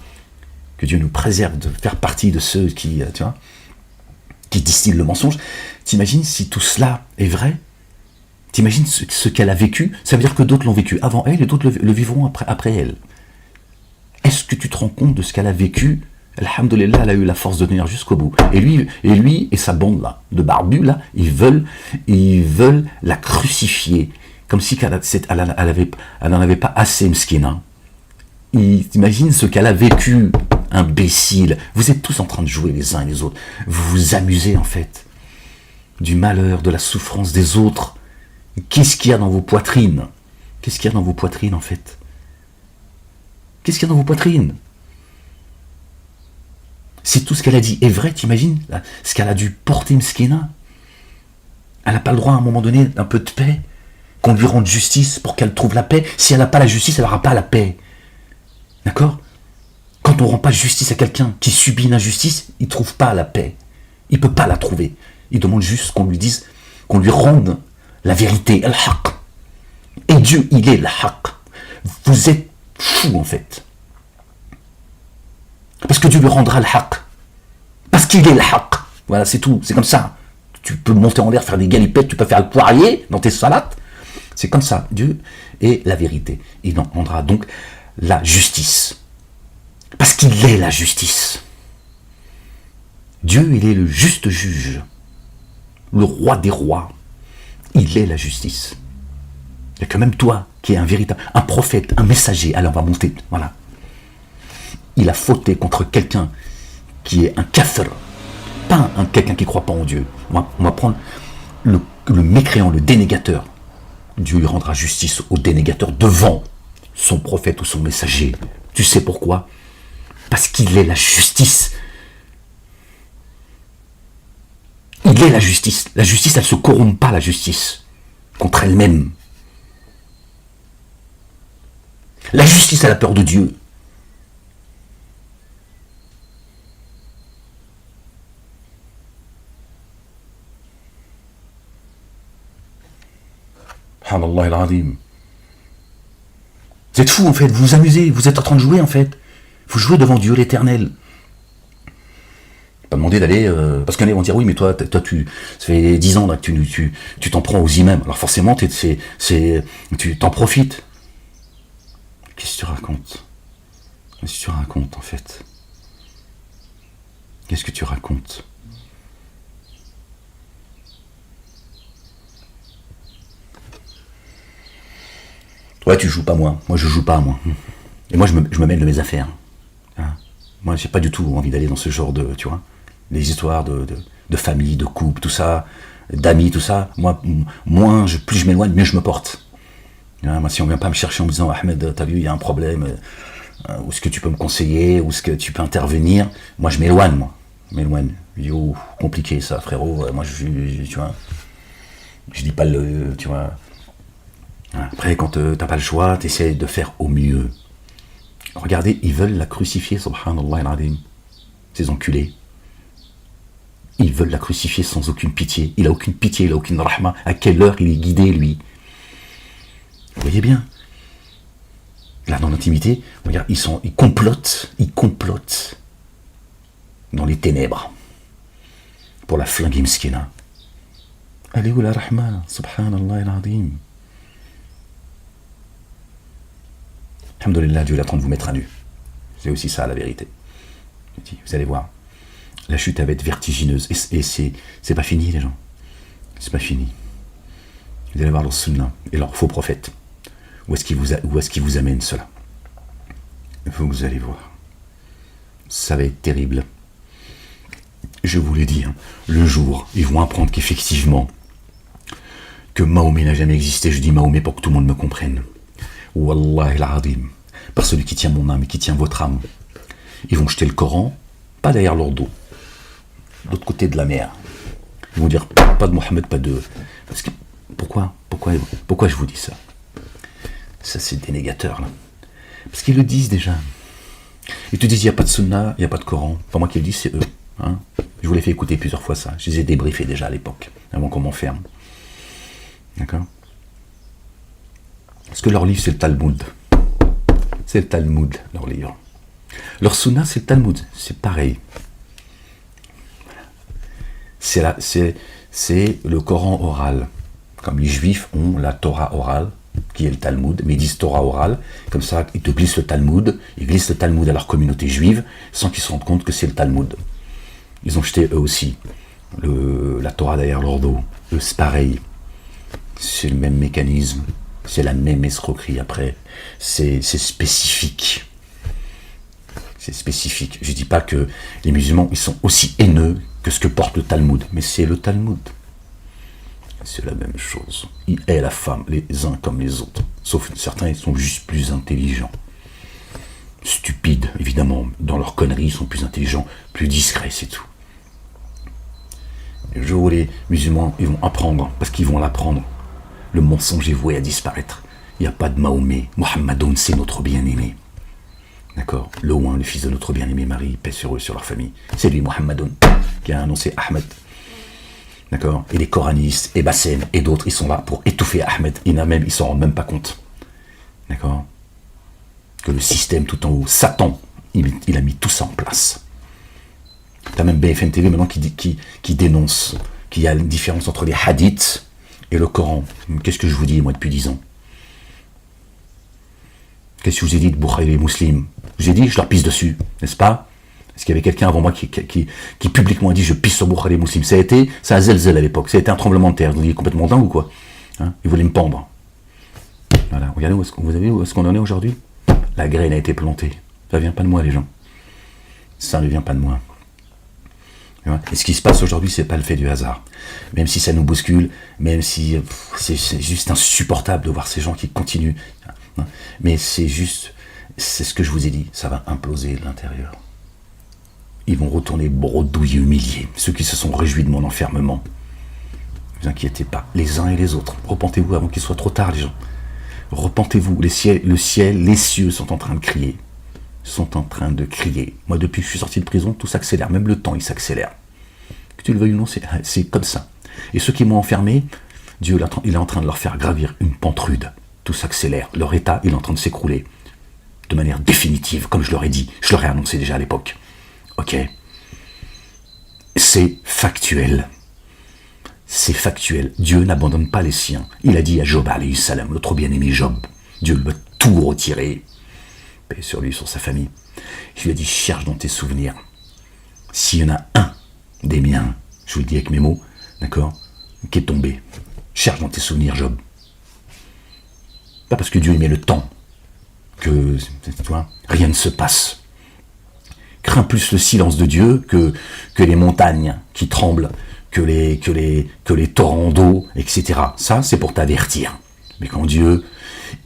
que Dieu nous préserve de faire partie de ceux qui, tu vois, qui distillent le mensonge. T'imagines si tout cela est vrai? T'imagines ce qu'elle a vécu? Ça veut dire que d'autres l'ont vécu avant elle et d'autres le vivront après elle. Est-ce que tu te rends compte de ce qu'elle a vécu? Alhamdulillah, elle a eu la force de tenir jusqu'au bout. Et lui et sa bande là, de barbus là, ils veulent la crucifier. Comme si elle n'en avait pas assez, Mskina. T'imagines ce qu'elle a vécu, imbécile. Vous êtes tous en train de jouer les uns et les autres. Vous vous amusez en fait du malheur, de la souffrance des autres. Qu'est-ce qu'il y a dans vos poitrines? Qu'est-ce qu'il y a dans vos poitrines en fait? Qu'est-ce qu'il y a dans vos poitrines? Si tout ce qu'elle a dit est vrai, t'imagines ce qu'elle a dû porter, Mskina? Elle n'a pas le droit à un moment donné d'un peu de paix, qu'on lui rende justice pour qu'elle trouve la paix. Si elle n'a pas la justice, elle n'aura pas la paix. D'accord? Quand on ne rend pas justice à quelqu'un qui subit une injustice, il ne trouve pas la paix. Il ne peut pas la trouver. Il demande juste qu'on lui dise, qu'on lui rende la vérité, al-haq. Et Dieu, il est al-haq. Vous êtes fous en fait. Parce que Dieu lui rendra al-haq. Parce qu'il est al-haq. Voilà, c'est tout. C'est comme ça. Tu peux monter en l'air, faire des galipettes, tu peux faire le poirier dans tes salades. C'est comme ça. Dieu est la vérité. Il en rendra donc la justice. Parce qu'il est la justice. Dieu, il est le juste juge. Le roi des rois. Il est la justice. Et que même toi, qui es un véritable, un prophète, un messager, alors on va monter, voilà. Il a fauté contre quelqu'un qui est un kafir. Pas quelqu'un qui ne croit pas en Dieu. On va prendre le mécréant, le dénégateur. Dieu lui rendra justice au dénégateur devant son prophète ou son messager. Tu sais pourquoi? Parce qu'il est la justice. Il est la justice. La justice, elle ne se corrompt pas, la justice, contre elle-même. La justice a la peur de Dieu. Subhanallah al-Azim. Vous êtes fous en fait, vous vous amusez, vous êtes en train de jouer en fait. Vous jouez devant Dieu l'éternel. Pas demander d'aller... parce qu'il y en a qui vont dire, oui mais toi ça fait 10 ans là, que tu t'en prends aux imams. Alors forcément tu t'en profites. Qu'est-ce que tu racontes? Qu'est-ce que tu racontes en fait? Qu'est-ce que tu racontes? Ouais, tu joues pas moi je joue pas moi. Et moi je me mêle de mes affaires. Hein, moi j'ai pas du tout envie d'aller dans ce genre de, tu vois, des histoires de famille, de couple, tout ça, d'amis, tout ça. Moi, plus je m'éloigne, mieux je me porte. Hein, moi si on vient pas me chercher en me disant Ahmed, t'as vu, il y a un problème, où est-ce que tu peux me conseiller, où est-ce que tu peux intervenir, moi je m'éloigne, Yo, compliqué ça frérot, moi tu vois, je dis pas le, tu vois. Après, quand t'as pas le choix, t'essaies de faire au mieux. Regardez, ils veulent la crucifier, subhanallah al-azim. Ces enculés. Ils veulent la crucifier sans aucune pitié. Il a aucune pitié, il a aucune rahma. À quelle heure il est guidé, lui? Vous voyez bien. Là, dans l'intimité, regarde, ils complotent dans les ténèbres pour la flinguer mskina. Elle est où la rahma, subhanallah al-azim? Alhamdulillah, Dieu est en train de vous mettre à nu. C'est aussi ça la vérité. Vous allez voir, la chute va être vertigineuse. Et c'est pas fini, les gens. C'est pas fini. Vous allez voir leur sunna et leurs faux prophètes. Où est-ce qu'ils vous amènent cela? Vous allez voir. Ça va être terrible. Je vous l'ai dit, hein, le jour, ils vont apprendre qu'effectivement, que Mahomet n'a jamais existé. Je dis Mahomet pour que tout le monde me comprenne. Wallahi al-Azim, par celui qui tient mon âme et qui tient votre âme. Ils vont jeter le Coran, pas derrière leur dos, de l'autre côté de la mer. Ils vont dire, pas de Mohammed, pas de... Parce que, pourquoi je vous dis ça? Ça, c'est dénégateur, là. Parce qu'ils le disent déjà. Ils te disent, il n'y a pas de sunna, il n'y a pas de Coran. Pas moi qui le dis, c'est eux. Hein, je vous l'ai fait écouter plusieurs fois, ça. Je les ai débriefés déjà à l'époque, avant qu'on m'enferme. D'accord? Parce que leur livre, c'est le Talmud. C'est le Talmud, leur livre. Leur sunna, c'est le Talmud. C'est pareil. C'est le Coran oral. Comme les Juifs ont la Torah orale, qui est le Talmud, mais ils disent Torah orale. Comme ça, ils te glissent le Talmud. Ils glissent le Talmud à leur communauté juive, sans qu'ils se rendent compte que c'est le Talmud. Ils ont jeté, eux aussi, la Torah derrière leur dos. Eux, c'est pareil. C'est le même mécanisme. C'est la même escroquerie après. C'est spécifique. C'est spécifique. Je ne dis pas que les musulmans, ils sont aussi haineux que ce que porte le Talmud. Mais c'est le Talmud. C'est la même chose. Il hait la femme, les uns comme les autres. Sauf que certains, ils sont juste plus intelligents. Stupides, évidemment. Dans leurs conneries, ils sont plus intelligents, plus discrets, c'est tout. Le jour où les musulmans, ils vont apprendre, parce qu'ils vont l'apprendre, le mensonge est voué à disparaître. Il n'y a pas de Mahomet. Mohammedoun, c'est notre bien-aimé. D'accord? Loin, le fils de notre bien-aimé Marie, paix sur eux, sur leur famille. C'est lui, Mohammedoun, qui a annoncé Ahmed. D'accord? Et les coranistes, et Bassem, et d'autres, ils sont là pour étouffer Ahmed. Ils s'en rendent même pas compte. D'accord? Que le système tout en haut, Satan, il a mis tout ça en place. T'as même BFM TV maintenant qui dénonce qu'il y a une différence entre les hadiths et le Coran. Qu'est-ce que je vous dis, moi, depuis 10 ans? Qu'est-ce que je vous ai dit de Bukhari et Muslim? Je vous ai dit, je leur pisse dessus, n'est-ce pas? Est-ce qu'il y avait quelqu'un avant moi qui publiquement a dit, je pisse sur Bukhari et Muslim? Ça a zelzel à l'époque, ça a été un tremblement de terre. Vous êtes complètement dingue ou quoi? Hein? Ils voulaient me pendre. Voilà, regardez vous avez vu où est-ce qu'on en est aujourd'hui? La graine a été plantée. Ça ne vient pas de moi, les gens. Ça ne vient pas de moi. Et ce qui se passe aujourd'hui, c'est pas le fait du hasard. Même si ça nous bouscule, même si c'est juste insupportable de voir ces gens qui continuent. Mais c'est ce que je vous ai dit, ça va imploser de l'intérieur. Ils vont retourner bredouilles et humiliés, ceux qui se sont réjouis de mon enfermement. Ne vous inquiétez pas, les uns et les autres. Repentez-vous avant qu'il soit trop tard, les gens. Repentez-vous, le ciel, les cieux sont en train de crier. Sont en train de crier. Moi, depuis que je suis sorti de prison, tout s'accélère. Même le temps, il s'accélère. Que tu le veuilles ou non, c'est comme ça. Et ceux qui m'ont enfermé, Dieu, il est en train de leur faire gravir une pente rude. Tout s'accélère. Leur état, il est en train de s'écrouler. De manière définitive, comme je leur ai dit. Je leur ai annoncé déjà à l'époque. Ok ? C'est factuel. C'est factuel. Dieu n'abandonne pas les siens. Il a dit à Job, alayhi salam, notre bien-aimé Job, Dieu lui a tout retiré. Paix sur lui, sur sa famille. Je lui ai dit, cherche dans tes souvenirs. S'il y en a un des miens, je vous le dis avec mes mots, d'accord, qui est tombé, cherche dans tes souvenirs, Job. Pas parce que Dieu met le temps que, tu vois, rien ne se passe. Crains plus le silence de Dieu que les montagnes qui tremblent, que les torrents d'eau, etc. Ça, c'est pour t'avertir. Mais quand Dieu,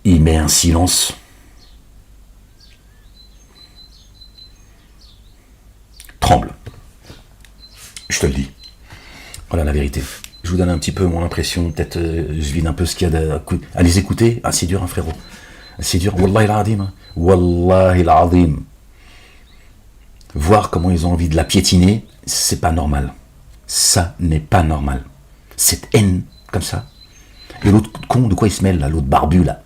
il met un silence, tremble. Je te le dis. Voilà la vérité. Je vous donne un petit peu mon impression, peut-être je vide un peu ce qu'il y a à les écouter. Ah, c'est dur, hein, frérot. C'est dur. Wallahi l'azim. Hein. Wallahi l'azim. Voir comment ils ont envie de la piétiner, c'est pas normal. Ça n'est pas normal. Cette haine, comme ça. Et l'autre con, de quoi il se mêle, là, l'autre barbu, là,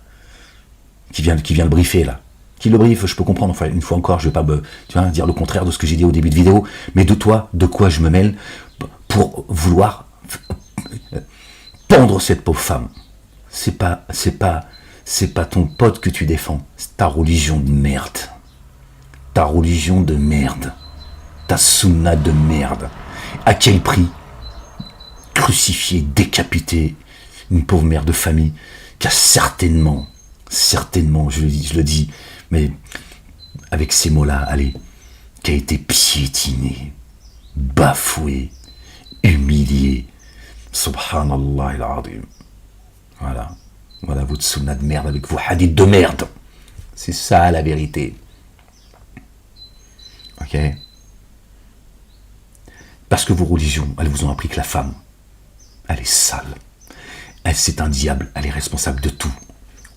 qui vient le briefer, là. Qui le briefe, je peux comprendre, enfin, une fois encore, je vais pas dire le contraire de ce que j'ai dit au début de vidéo, mais de toi, de quoi je me mêle pour vouloir pendre cette pauvre femme. C'est pas ton pote que tu défends, c'est ta religion de merde. Ta religion de merde. Ta sunna de merde. À quel prix? Crucifier, décapiter une pauvre mère de famille qui a certainement, je le dis, mais avec ces mots-là, allez, qui a été piétinée, bafouée, humiliée. Subhanallah al-azim. Voilà votre sunna de merde avec vos hadiths de merde. C'est ça la vérité. Ok? Parce que vos religions, elles vous ont appris que la femme, elle est sale. C'est un diable, elle est responsable de tout.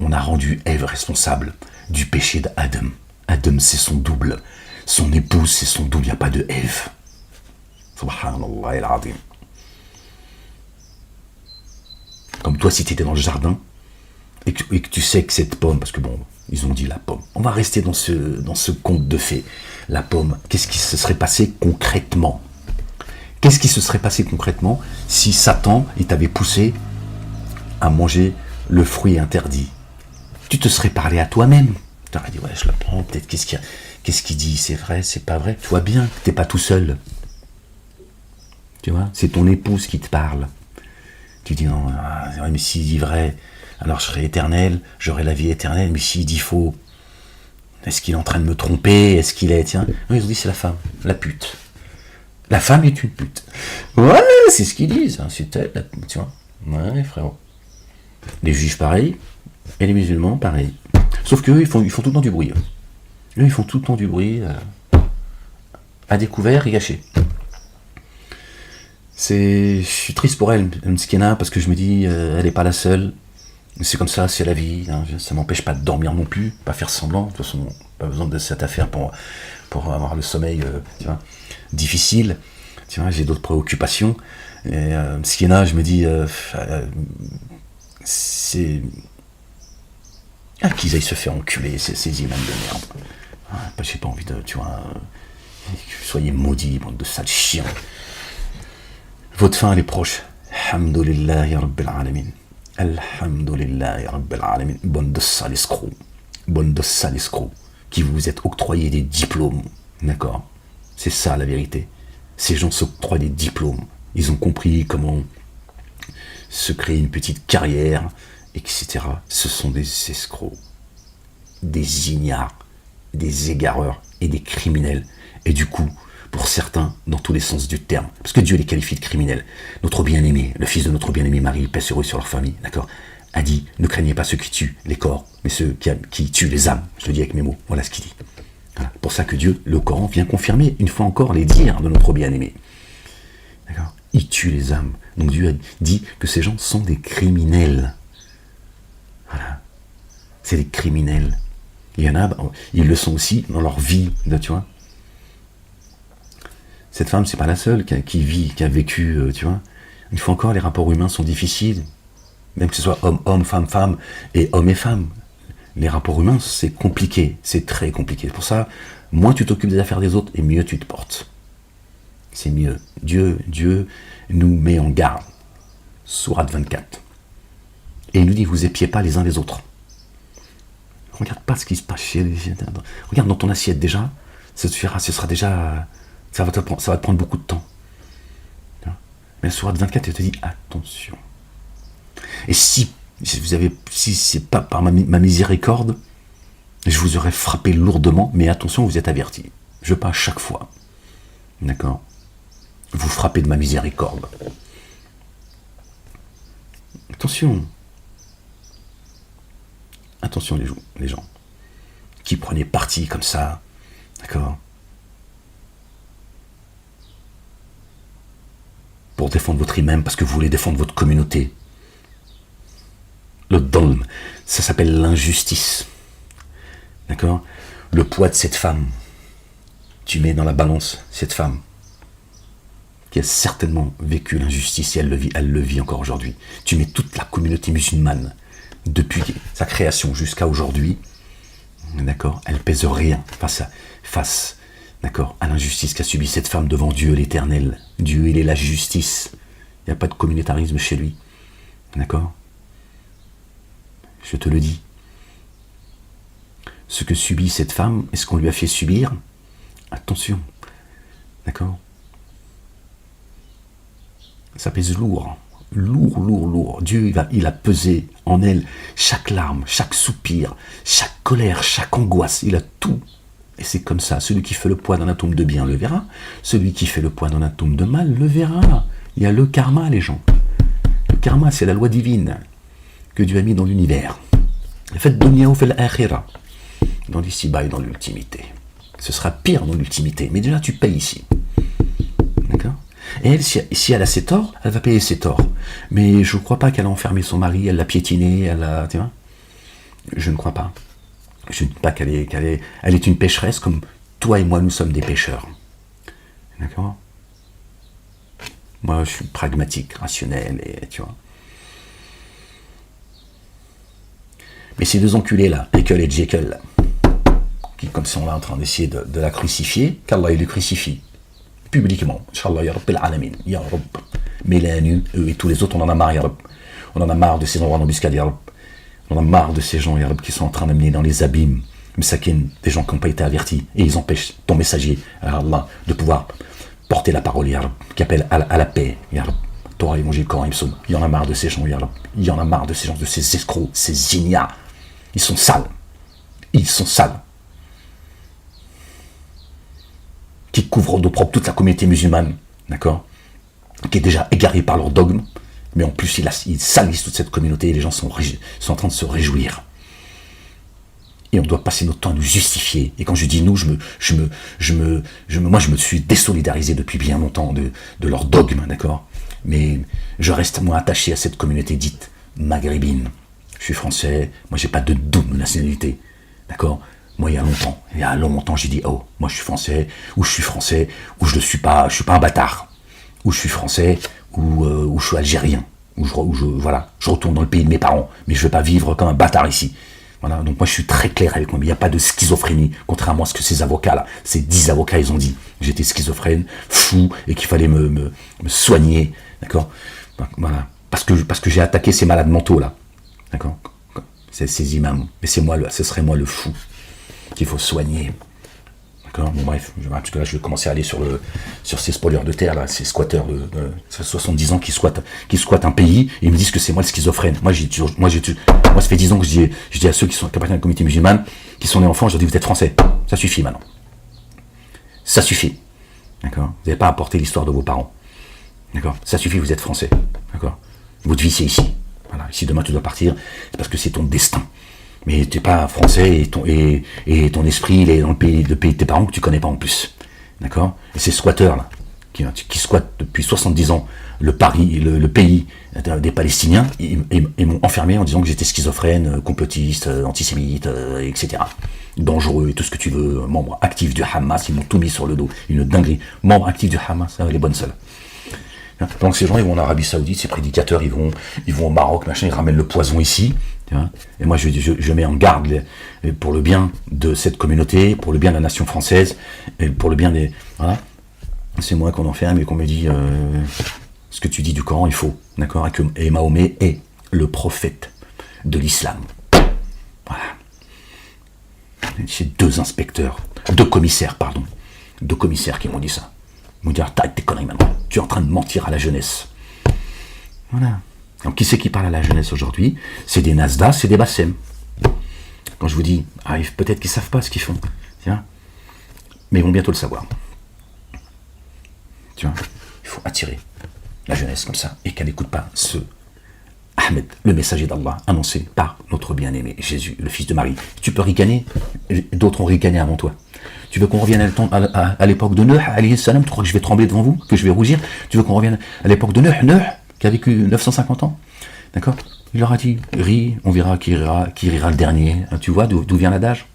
On a rendu Ève responsable du péché d'Adam. Adam, c'est son double. Son épouse, c'est son double. Il n'y a pas de Ève. Subhanallah al-azim. Comme toi, si tu étais dans le jardin et que tu sais que cette pomme, parce que bon, ils ont dit la pomme. On va rester dans ce conte de fées. La pomme, qu'est-ce qui se serait passé concrètement? Qu'est-ce qui se serait passé concrètement si Satan t'avait poussé à manger le fruit interdit? Tu te serais parlé à toi-même. Tu aurais dit, ouais, je la prends, peut-être qu'est-ce qu'il dit? C'est vrai, c'est pas vrai? Tu vois bien que t'es pas tout seul. Tu vois, c'est ton épouse qui te parle. Tu dis, non, mais s'il dit vrai, alors je serai éternel, j'aurai la vie éternelle, mais s'il dit faux, est-ce qu'il est en train de me tromper? Est-ce qu'il est, tiens? Non, ils ont dit, c'est la femme, la pute. La femme est une pute. Ouais, c'est ce qu'ils disent, hein, c'est elle, tu vois. Ouais, frérot. Les juifs, pareil, et les musulmans, pareil. Sauf qu'eux, ils font tout le temps du bruit. Eux, ils font tout le temps du bruit, à découvert et gâché. Je suis triste pour elle, Mskina, parce que je me dis, elle n'est pas la seule. C'est comme ça, c'est la vie. Hein, ça m'empêche pas de dormir non plus, pas faire semblant. De toute façon, pas besoin de cette affaire pour avoir le sommeil, tu vois, difficile. Tu vois, j'ai d'autres préoccupations. Et Mskina, je me dis, c'est qu'ils aillent se faire enculer, ces imams de merde. J'ai pas envie de, tu vois, soyez maudits, bande de sales chiens. Votre fin, elle est proche. Alhamdulillahi Rabbil Alamin. Alhamdulillahi Rabbil Alamin. Bande de sales escrocs. Bande de sales escrocs. Qui vous êtes octroyés des diplômes. D'accord? C'est ça la vérité. Ces gens s'octroient des diplômes. Ils ont compris comment se créer une petite carrière, etc. Ce sont des escrocs. Des ignares. Des égareurs et des criminels. Et du coup, pour certains, dans tous les sens du terme. Parce que Dieu les qualifie de criminels. Notre bien-aimé, le fils de notre bien-aimé Marie, paix sur eux, sur leur famille, d'accord, a dit, ne craignez pas ceux qui tuent les corps, mais ceux qui tuent les âmes. Je le dis avec mes mots, voilà ce qu'il dit. Voilà. Pour ça que Dieu, le Coran, vient confirmer, une fois encore, les dires de notre bien-aimé. D'accord ? Il tue les âmes. Donc Dieu a dit que ces gens sont des criminels. Voilà. C'est des criminels. Il y en a, ils le sont aussi dans leur vie, tu vois. Cette femme, c'est pas la seule qui a vécu, tu vois. Une fois encore, les rapports humains sont difficiles. Même que ce soit homme, femme, et homme et femme. Les rapports humains, c'est compliqué, c'est très compliqué. Pour ça, moins tu t'occupes des affaires des autres, et mieux tu te portes. C'est mieux. Dieu nous met en garde. Sourate 24. Et il nous dit, vous épiez pas les uns les autres. Regarde pas ce qui se passe chez les... Regarde dans ton assiette déjà, ça sera déjà... Ça va te prendre beaucoup de temps. Mais la sourate 24, elle te dit, attention. Et si c'est pas par ma miséricorde, je vous aurais frappé lourdement, mais attention, vous êtes avertis. Je veux pas à chaque fois. D'accord ? Vous frappez de ma miséricorde. Attention. Attention les gens. Qui prenaient parti comme ça. D'accord ? Pour défendre votre imam, parce que vous voulez défendre votre communauté. Le dolm, ça s'appelle l'injustice. D'accord ? Le poids de cette femme. Tu mets dans la balance cette femme qui a certainement vécu l'injustice et elle le vit encore aujourd'hui. Tu mets toute la communauté musulmane depuis sa création jusqu'à aujourd'hui. D'accord ? Elle pèse rien face d'accord, à l'injustice qu'a subie cette femme devant Dieu l'Éternel. Dieu, il est la justice. Il n'y a pas de communautarisme chez lui. D'accord ? Je te le dis. Ce que subit cette femme et ce qu'on lui a fait subir, attention. D'accord ? Ça pèse lourd. Lourd. Dieu, il a pesé en elle chaque larme, chaque soupir, chaque colère, chaque angoisse. Il a tout. Et c'est comme ça. Celui qui fait le poids d'un atome de bien le verra. Celui qui fait le poids d'un atome de mal le verra. Il y a le karma, les gens. Le karma, c'est la loi divine que Dieu a mis dans l'univers. Le fait dunya ou fait l'akhira. Dans l'ici-bas et dans l'ultimité. Ce sera pire dans l'ultimité. Mais déjà, tu payes ici. D'accord ? Et elle, si elle a ses torts, elle va payer ses torts. Mais je ne crois pas qu'elle a enfermé son mari, elle l'a piétiné, tu vois ? Je ne crois pas. Je ne dis pas qu'elle est une pécheresse comme toi et moi, nous sommes des pécheurs. D'accord ? Moi, je suis pragmatique, rationnel, et tu vois. Mais ces deux enculés-là, Ekel et Jekyll, qui, comme si on est en train d'essayer de la crucifier, qu'Allah, il le crucifie. Publiquement. Inch'Allah, ya Rabbil Alamin, ya Rabb. Mets-les à nu, eux et tous les autres, on en a marre, ya Rabb. On en a marre de ces endroits d'embuscade, ya Rabb. On en a marre de ces gens, ya Rabb, qui sont en train d'amener dans les abîmes, des gens qui n'ont pas été avertis, et ils empêchent ton messager, Allah, de pouvoir porter la parole, ya Rabb, qui appelle à la paix, ya Rabb. Torah, Évangile, Coran, Psaume. Il y en a marre de ces gens, ya Rabb. Il y en a marre de ces gens, de ces escrocs, ces ignas. Ils sont sales. Ils sont sales. Qui couvrent d'opprobre toute la communauté musulmane, d'accord, qui est déjà égarée par leur dogme, mais en plus ils salissent toute cette communauté et les gens sont en train de se réjouir. Et on doit passer notre temps à nous justifier. Et quand je dis nous, moi je me suis désolidarisé depuis bien longtemps de leur dogme, d'accord, mais je reste moi attaché à cette communauté dite maghrébine. Je suis français, moi j'ai pas de double nationalité, d'accord. Moi, il y a longtemps, j'ai dit, oh, moi je suis français, ou je le suis pas, je suis pas un bâtard, ou je suis français, ou je suis algérien, ou je retourne dans le pays de mes parents, mais je veux pas vivre comme un bâtard ici. Voilà, donc moi je suis très clair avec moi, mais il n'y a pas de schizophrénie, contrairement à ce que ces avocats-là, ces 10 avocats, ils ont dit. J'étais schizophrène, fou, et qu'il fallait me soigner, d'accord. Voilà, parce que j'ai attaqué ces malades mentaux-là, d'accord. Ces imams, mais ce serait moi le fou qu'il faut soigner. D'accord ? Bon bref, parce que là je vais commencer à aller sur ces spolieurs de terre, là, ces squatteurs de 70 ans qui squattent un pays, et ils me disent que c'est moi le schizophrène. Moi ça fait 10 ans que je dis à ceux qui appartiennent à la communauté musulmane, qui sont nés enfants, je leur dis vous êtes français. Ça suffit maintenant. Ça suffit. D'accord? Vous n'avez pas apporté l'histoire de vos parents. D'accord? Ça suffit, vous êtes français. D'accord? Votre vie, c'est ici. Voilà. Si demain tu dois partir, c'est parce que c'est ton destin. Mais tu n'es pas français et ton esprit, il est dans le pays de tes parents que tu ne connais pas en plus. D'accord? Et ces squatteurs, là, qui squattent depuis 70 ans le pays des Palestiniens, ils m'ont enfermé en disant que j'étais schizophrène, complotiste, antisémite, etc. Dangereux et tout ce que tu veux, membre actif du Hamas, ils m'ont tout mis sur le dos. Une dinguerie. Membre actif du Hamas, les bonnes seules. Donc ces gens, ils vont en Arabie Saoudite, ces prédicateurs, ils vont au Maroc, machin, ils ramènent le poison ici. Et moi, je mets en garde pour le bien de cette communauté, pour le bien de la nation française, et pour le bien des... Voilà. C'est moi qu'on enferme et qu'on me dit ce que tu dis du Coran est faux. D'accord? Et Mahomet est le prophète de l'islam. Voilà. C'est deux commissaires qui m'ont dit ça. Ils m'ont dit, arrête tes conneries maintenant. Tu es en train de mentir à la jeunesse. Voilà. Donc qui c'est qui parle à la jeunesse aujourd'hui? C'est des Nasdaq, c'est des Bassem. Quand je vous dis, peut-être qu'ils ne savent pas ce qu'ils font. Tiens. Mais ils vont bientôt le savoir. Tu vois, il faut attirer la jeunesse comme ça et qu'elle n'écoute pas ce Ahmed, le messager d'Allah, annoncé par notre bien-aimé Jésus, le fils de Marie. Tu peux ricaner, d'autres ont ricané avant toi. Tu veux qu'on revienne à l'époque de Nuh, alayhi salam, tu crois que je vais trembler devant vous, que je vais rougir? Tu veux qu'on revienne à l'époque de Nuh, qui a vécu 950 ans? D'accord? Il leur a dit, ris, on verra qui rira le dernier. Tu vois d'où vient l'adage?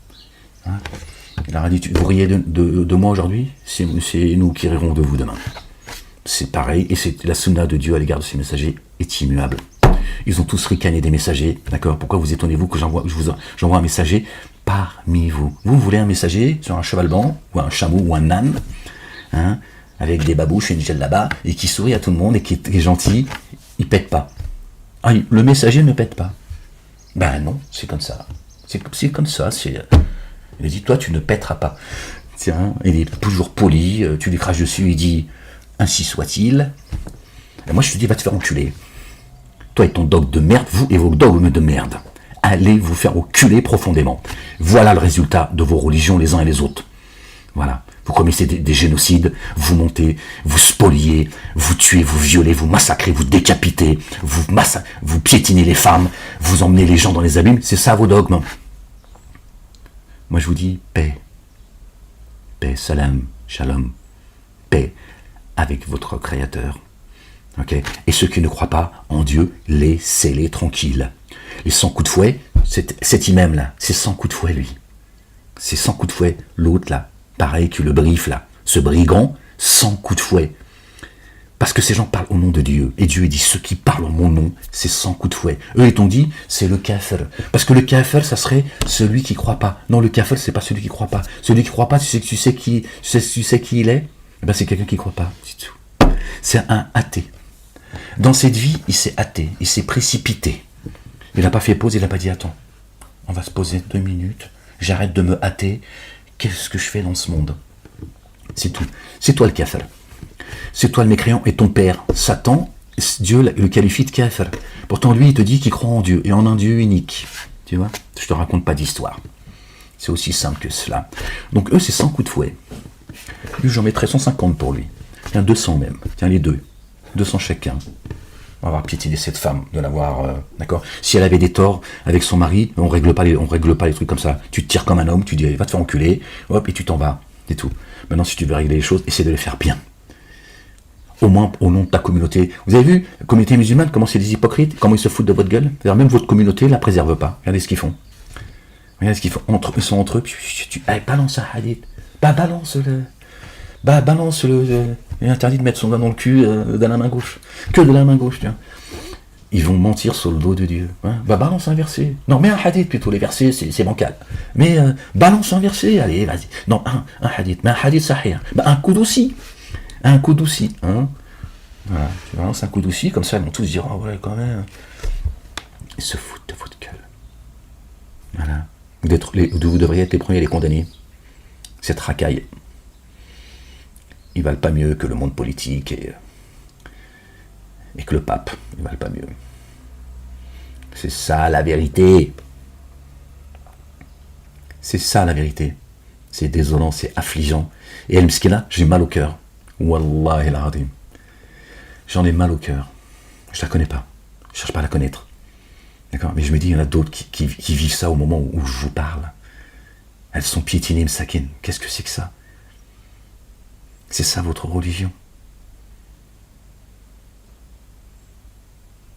Il leur a dit, vous riez de moi aujourd'hui, c'est nous qui rirons de vous demain. C'est pareil, et la sunna de Dieu à l'égard de ses messagers est immuable. Ils ont tous ricané des messagers, d'accord? Pourquoi vous étonnez-vous que j'envoie un messager parmi vous? Vous voulez un messager sur un cheval blanc, ou un chameau, ou un âne, avec des babouches et une djellaba, et qui sourit à tout le monde, et qui est gentil, il pète pas. Le messager ne pète pas. Ben non, c'est comme ça. C'est comme ça, il dit, toi, tu ne pèteras pas. Tiens, il est toujours poli, tu lui craches dessus, il dit, ainsi soit-il. Et moi, je te dis, va te faire enculer. Toi et ton dogme de merde, vous et vos dogmes de merde. Allez vous faire enculer profondément. Voilà le résultat de vos religions les uns et les autres. Voilà. Vous commettez des génocides, vous montez, vous spoliez, vous tuez, vous violez, vous massacrez, vous décapitez, vous piétinez les femmes, vous emmenez les gens dans les abîmes. C'est ça vos dogmes. Moi, je vous dis paix. Paix, salam, shalom. Paix avec votre Créateur. Okay? Et ceux qui ne croient pas en Dieu, laissez-les tranquilles. Les 100 coups de fouet, cet imam-là, c'est 100 coups de fouet, lui. C'est 100 coups de fouet. L'autre, là, pareil que le brif, là. Ce brigand, 100 coups de fouet. Parce que ces gens parlent au nom de Dieu. Et Dieu dit, ceux qui parlent en mon nom, c'est 100 coups de fouet. Eux, ils t'ont dit, c'est le kafir. Parce que le kafir, ça serait celui qui ne croit pas. Non, le kafir, c'est pas celui qui ne croit pas. Celui qui ne croit pas, tu sais qui il est? Eh ben, c'est quelqu'un qui ne croit pas. C'est tout. C'est un athée. Dans cette vie, il s'est hâté, il s'est précipité. Il n'a pas fait pause, il n'a pas dit, attends, on va se poser 2 minutes, j'arrête de me hâter, qu'est-ce que je fais dans ce monde? C'est tout. C'est toi le kafir. C'est toi le mécréant et ton père, Satan, Dieu le qualifie de kafir. Pourtant lui il te dit qu'il croit en Dieu et en un Dieu unique. Tu vois? Je te raconte pas d'histoire. C'est aussi simple que cela. Donc eux c'est 100 coups de fouet. Lui j'en mettrais 150 pour lui. Tiens 200 même. Tiens les deux. 200 chacun. On va avoir piétiné cette femme, de l'avoir, d'accord? Si elle avait des torts avec son mari, on règle pas les trucs comme ça. Tu te tires comme un homme, tu dis va te faire enculer, hop, et tu t'en vas, c'est tout. Maintenant, si tu veux régler les choses, essaie de les faire bien. Au moins au nom de ta communauté. Vous avez vu, la communauté musulmane, comment c'est des hypocrites, comment ils se foutent de votre gueule? C'est-à-dire, même votre communauté ne la préserve pas. Regardez ce qu'ils font. Regardez ce qu'ils font. Ils sont entre eux, allez, balance un hadith. Balance le... Il est interdit de mettre son doigt dans le cul de la main gauche. Que de la main gauche, tiens. Ils vont mentir sur le dos de Dieu. Balance un verset. Non, mais un hadith plutôt. Les versets, c'est bancal. Mais balance un verset. Allez, vas-y. Non, un hadith. Mais un hadith sahih. Un coup d'aussi. Un coup d'aussi. Voilà. Tu balances un coup d'aussi, comme ça, ils vont tous dire, oh ouais, quand même. Ils se foutent de votre gueule. Voilà. Vous devriez être les premiers à les condamner. Cette racaille. Ils valent pas mieux que le monde politique et que le pape. Ils valent pas mieux. C'est ça la vérité. C'est ça la vérité. C'est désolant, c'est affligeant. Et El Mskina, j'ai mal au cœur. Wallahi al-Azim. J'en ai mal au cœur. Je la connais pas. Je cherche pas à la connaître. D'accord? Mais je me dis, il y en a d'autres qui vivent ça au moment où je vous parle. Elles sont piétinées, msakin. Qu'est-ce que c'est que ça? C'est ça votre religion?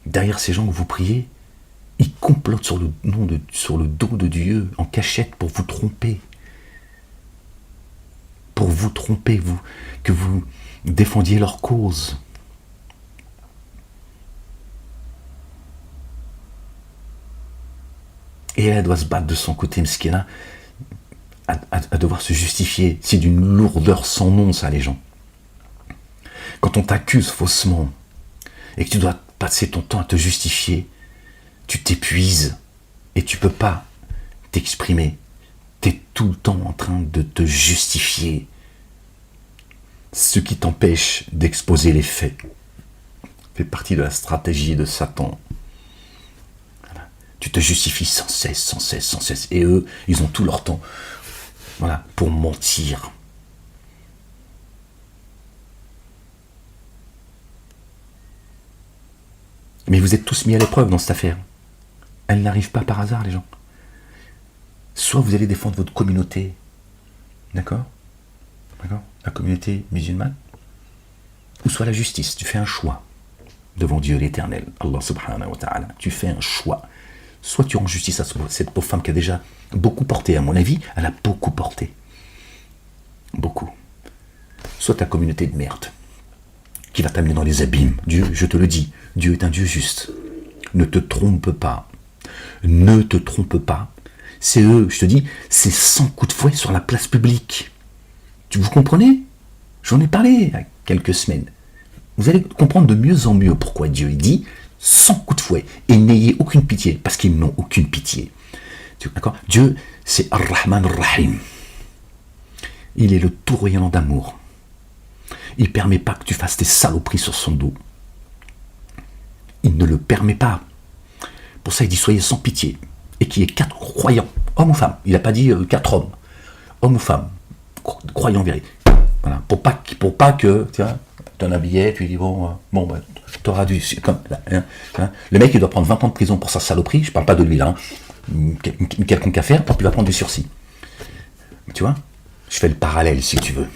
Derrière ces gens que vous priez, ils complotent sur le dos de Dieu, en cachette, pour vous tromper. Pour vous tromper, que vous défendiez leur cause. Et elle doit se battre de son côté, mskina, à devoir se justifier. C'est d'une lourdeur sans nom, ça, les gens. Quand on t'accuse faussement, et que tu dois passer ton temps à te justifier, tu t'épuises, et tu peux pas t'exprimer. Tu es tout le temps en train de te justifier. Ce qui t'empêche d'exposer les faits fait partie de la stratégie de Satan. Voilà. Tu te justifies sans cesse, sans cesse, sans cesse. Et eux, ils ont tout leur temps, voilà, pour mentir. Mais vous êtes tous mis à l'épreuve dans cette affaire. Elle n'arrive pas par hasard, les gens. Soit vous allez défendre votre communauté, d'accord? D'accord? La communauté musulmane, ou soit la justice. Tu fais un choix devant Dieu l'Éternel, Allah subhanahu wa ta'ala. Tu fais un choix. Soit tu rends justice à cette pauvre femme qui a déjà beaucoup porté, à mon avis, elle a beaucoup porté. Beaucoup. Soit ta communauté de merde, qui va t'amener dans les abîmes. Dieu, je te le dis, Dieu est un Dieu juste. Ne te trompe pas. Ne te trompe pas. C'est eux, je te dis, c'est 100 coups de fouet sur la place publique. Vous comprenez? J'en ai parlé il y a quelques semaines. Vous allez comprendre de mieux en mieux pourquoi Dieu dit 100 coups de fouet et n'ayez aucune pitié, parce qu'ils n'ont aucune pitié. D'accord? Dieu, c'est Ar-Rahman Ar-Rahim. Il est le tout rayonnant d'amour. Il ne permet pas que tu fasses tes saloperies sur son dos. Il ne le permet pas. Pour ça, il dit soyez sans pitié. Et qu'il y ait 4 croyants, hommes ou femmes. Il n'a pas dit 4 hommes, hommes ou femmes, croyants vérités. Voilà. Pour pas que, tu vois, tu as un billet, tu lui dis bon, tu auras du. Comme, le mec, il doit prendre 20 ans de prison pour sa saloperie. Je ne parle pas de lui là. Une quelconque affaire, puis il va prendre du sursis. Tu vois, je fais le parallèle si tu veux.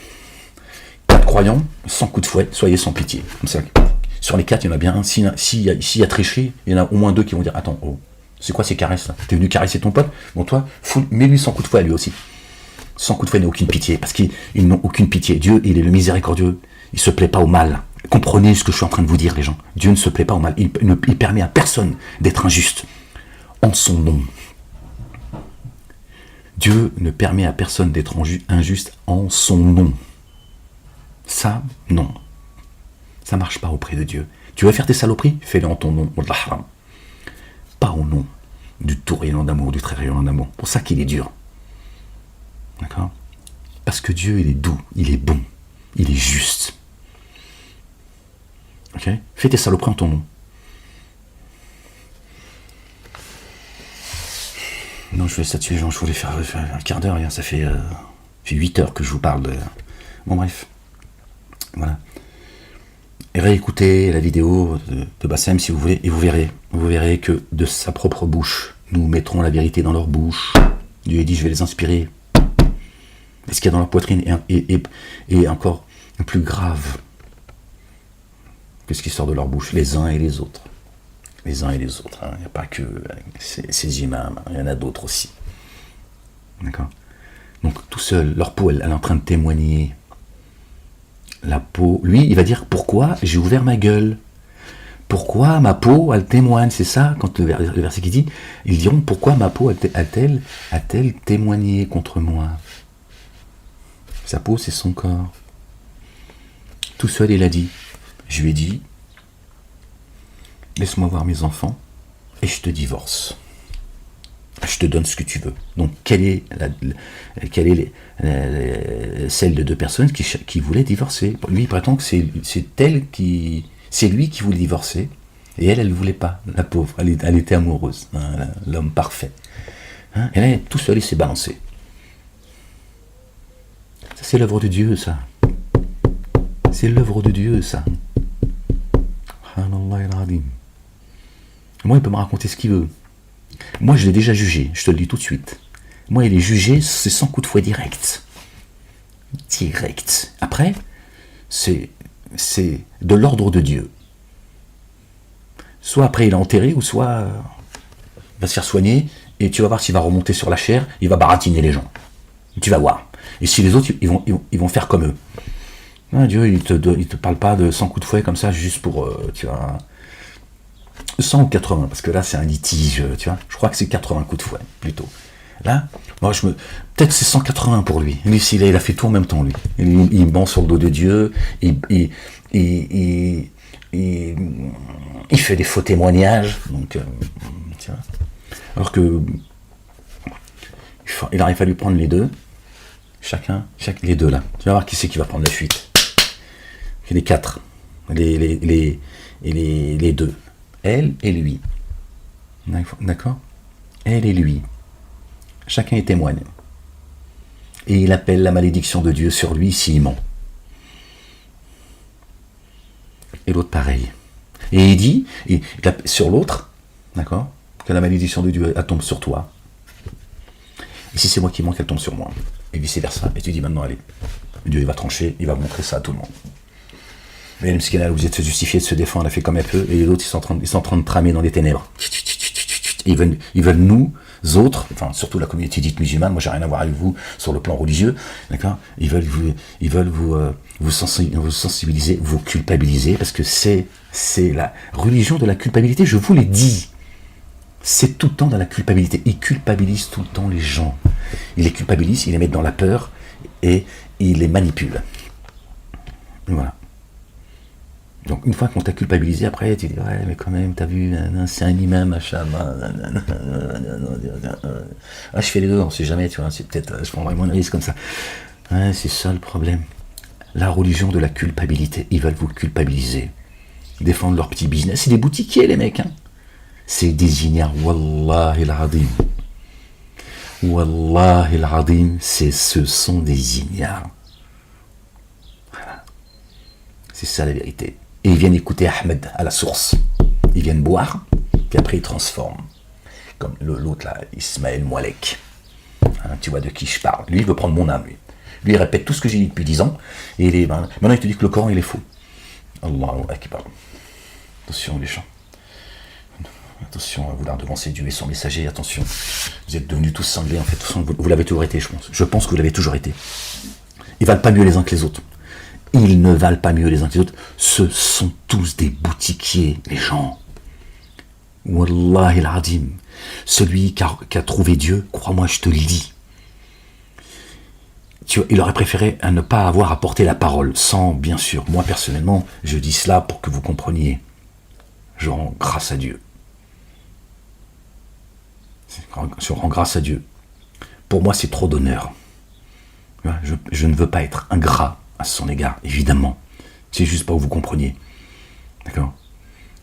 4 croyants, 100 coups de fouet, soyez sans pitié. Comme ça. Sur les 4, il y en a bien un. S'il y a triché, il y en a au moins 2 qui vont dire attends, oh, c'est quoi ces caresses là? T'es venu caresser ton pote? Bon, toi, mets-lui 100 coups de fouet à lui aussi. 100 coups de fouet n'a aucune pitié, parce qu'ils n'ont aucune pitié. Dieu, il est le miséricordieux. Il ne se plaît pas au mal. Comprenez ce que je suis en train de vous dire, les gens. Dieu ne se plaît pas au mal. Il permet à personne d'être injuste en son nom. Dieu ne permet à personne d'être injuste en son nom. Ça, non. Ça ne marche pas auprès de Dieu. Tu veux faire tes saloperies? Fais-les en ton nom. Pas au nom du tout rayonnant d'amour, du très rayonnant d'amour. Pour ça qu'il est dur. D'accord? Parce que Dieu, il est doux, il est bon, il est juste. Ok? Fais tes saloperies en ton nom. Non, je vais statuer, les gens, je voulais faire un quart d'heure, ça fait 8 heures que je vous parle de... Bon, bref. Voilà. Et réécoutez la vidéo de Bassem si vous voulez, et vous verrez que de sa propre bouche, nous mettrons la vérité dans leur bouche. Dieu a dit, je vais les inspirer. Et ce qu'il y a dans leur poitrine est encore plus grave que ce qui sort de leur bouche, les uns et les autres. Les uns et les autres. Il n'y a pas que ces imams, il y en a d'autres aussi. D'accord? Donc tout seul, leur peau, elle est en train de témoigner. La peau, lui, il va dire pourquoi j'ai ouvert ma gueule. Pourquoi ma peau, elle témoigne. C'est ça, quand le verset qui dit, ils diront pourquoi ma peau a-t-elle témoigné contre moi. Sa peau, c'est son corps. Tout seul, il a dit, je lui ai dit, laisse-moi voir mes enfants et je te divorce. Je te donne ce que tu veux. Donc, quelle est celle de 2 personnes qui voulaient divorcer? Lui, il prétend que c'est lui qui voulait divorcer, et elle ne voulait pas, la pauvre. Elle était amoureuse, hein, l'homme parfait. Hein, et là, tout seul, il s'est balancé. Ça, c'est l'œuvre de Dieu, ça. C'est l'œuvre de Dieu, ça. Moi, il peut me raconter ce qu'il veut. Moi, je l'ai déjà jugé, je te le dis tout de suite. Moi, il est jugé, c'est sans coup de fouet direct. Direct. Après, c'est de l'ordre de Dieu. Soit après, il est enterré, ou soit il va se faire soigner, et tu vas voir s'il va remonter sur la chair, il va baratiner les gens. Tu vas voir. Et si les autres, ils vont faire comme eux. Ah, Dieu, il te parle pas de 100 coups de fouet comme ça, juste pour, tu vois, 100 ou 80, parce que là, c'est un litige, tu vois. Je crois que c'est 80 coups de fouet, plutôt. Là, moi, peut-être c'est 180 pour lui. Lui, il a fait tout en même temps, lui. Il ment sur le dos de Dieu, il fait des faux témoignages, donc, tu vois. Alors que, il aurait fallu prendre les deux, les deux là. Tu vas voir qui c'est qui va prendre la fuite. Les quatre, les deux. Elle et lui. D'accord ? Elle et lui. Chacun y témoigne. Et il appelle la malédiction de Dieu sur lui s'il ment. Et l'autre pareil. Et il dit, sur l'autre, d'accord, que la malédiction de Dieu, elle tombe sur toi. Et si c'est moi qui mens, qu'elle tombe sur moi. Et vice versa. Et tu dis maintenant, allez, Dieu il va trancher, il va montrer ça à tout le monde. Mais même si elle a obligé de se justifier, de se défendre, elle a fait comme elle peut, et les autres ils sont en train de tramer dans les ténèbres. Et ils veulent nous autres, enfin surtout la communauté dite musulmane, moi j'ai rien à voir avec vous sur le plan religieux, d'accord, ils veulent vous sensibiliser, vous culpabiliser, parce que c'est la religion de la culpabilité, je vous l'ai dit. C'est tout le temps dans la culpabilité. Ils culpabilisent tout le temps les gens. Ils les culpabilisent, ils les mettent dans la peur et ils les manipulent. Voilà. Donc une fois qu'on t'a culpabilisé, après tu dis ouais mais quand même t'as vu, c'est un imam, machin, je fais les deux, on sait jamais, tu vois, c'est peut-être, je prendrai moins de risques comme ça. Ouais, c'est ça le problème. La religion de la culpabilité, ils veulent vous culpabiliser, défendre leur petit business, c'est des boutiquiers les mecs, hein. C'est des ignares, wallahi al-adim. Wallahi al-adim, ce sont des ignares. Voilà. C'est ça la vérité. Et ils viennent écouter Ahmed à la source. Ils viennent boire, puis après ils transforment. Comme l'autre là, Ismaël Moualek. Hein, tu vois de qui je parle. Lui, il veut prendre mon âme, lui. Lui, il répète tout ce que j'ai dit depuis 10 ans. Et maintenant, il te dit que le Coran, il est faux. Allahu Akbar. Attention, les gens. Attention à vouloir devancer Dieu et son messager. Attention. Vous êtes devenus tous cinglés, en fait. De toute façon, vous l'avez toujours été, je pense. Je pense que vous l'avez toujours été. Ils valent pas mieux les uns que les autres. Ils ne valent pas mieux les uns que les autres. Ce sont tous des boutiquiers, les gens. Wallahi al-adim. Celui qui a trouvé Dieu, crois-moi, je te le dis. Il aurait préféré à ne pas avoir à porter la parole, sans, bien sûr, moi personnellement, je dis cela pour que vous compreniez. Je rends grâce à Dieu. Je rends grâce à Dieu. Pour moi, c'est trop d'honneur. Je ne veux pas être ingrat à son égard, évidemment. C'est juste pas où vous compreniez. D'accord ?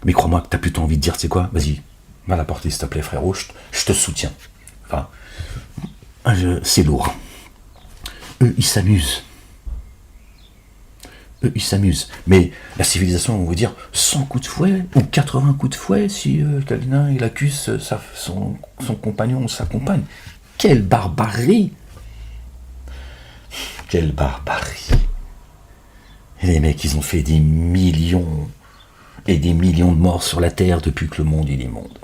Mais crois-moi que tu as plutôt envie de dire, c'est quoi ? Vas-y, va la porter s'il te plaît, frérot, je te soutiens. Enfin, c'est lourd. Eux, ils s'amusent. Mais la civilisation, on va vous dire 100 coups de fouet ou 80 coups de fouet si quelqu'un il accuse son compagnon ou sa compagne. Quelle barbarie! Quelle barbarie! Et les mecs, ils ont fait des millions et des millions de morts sur la Terre depuis que le monde il est monde.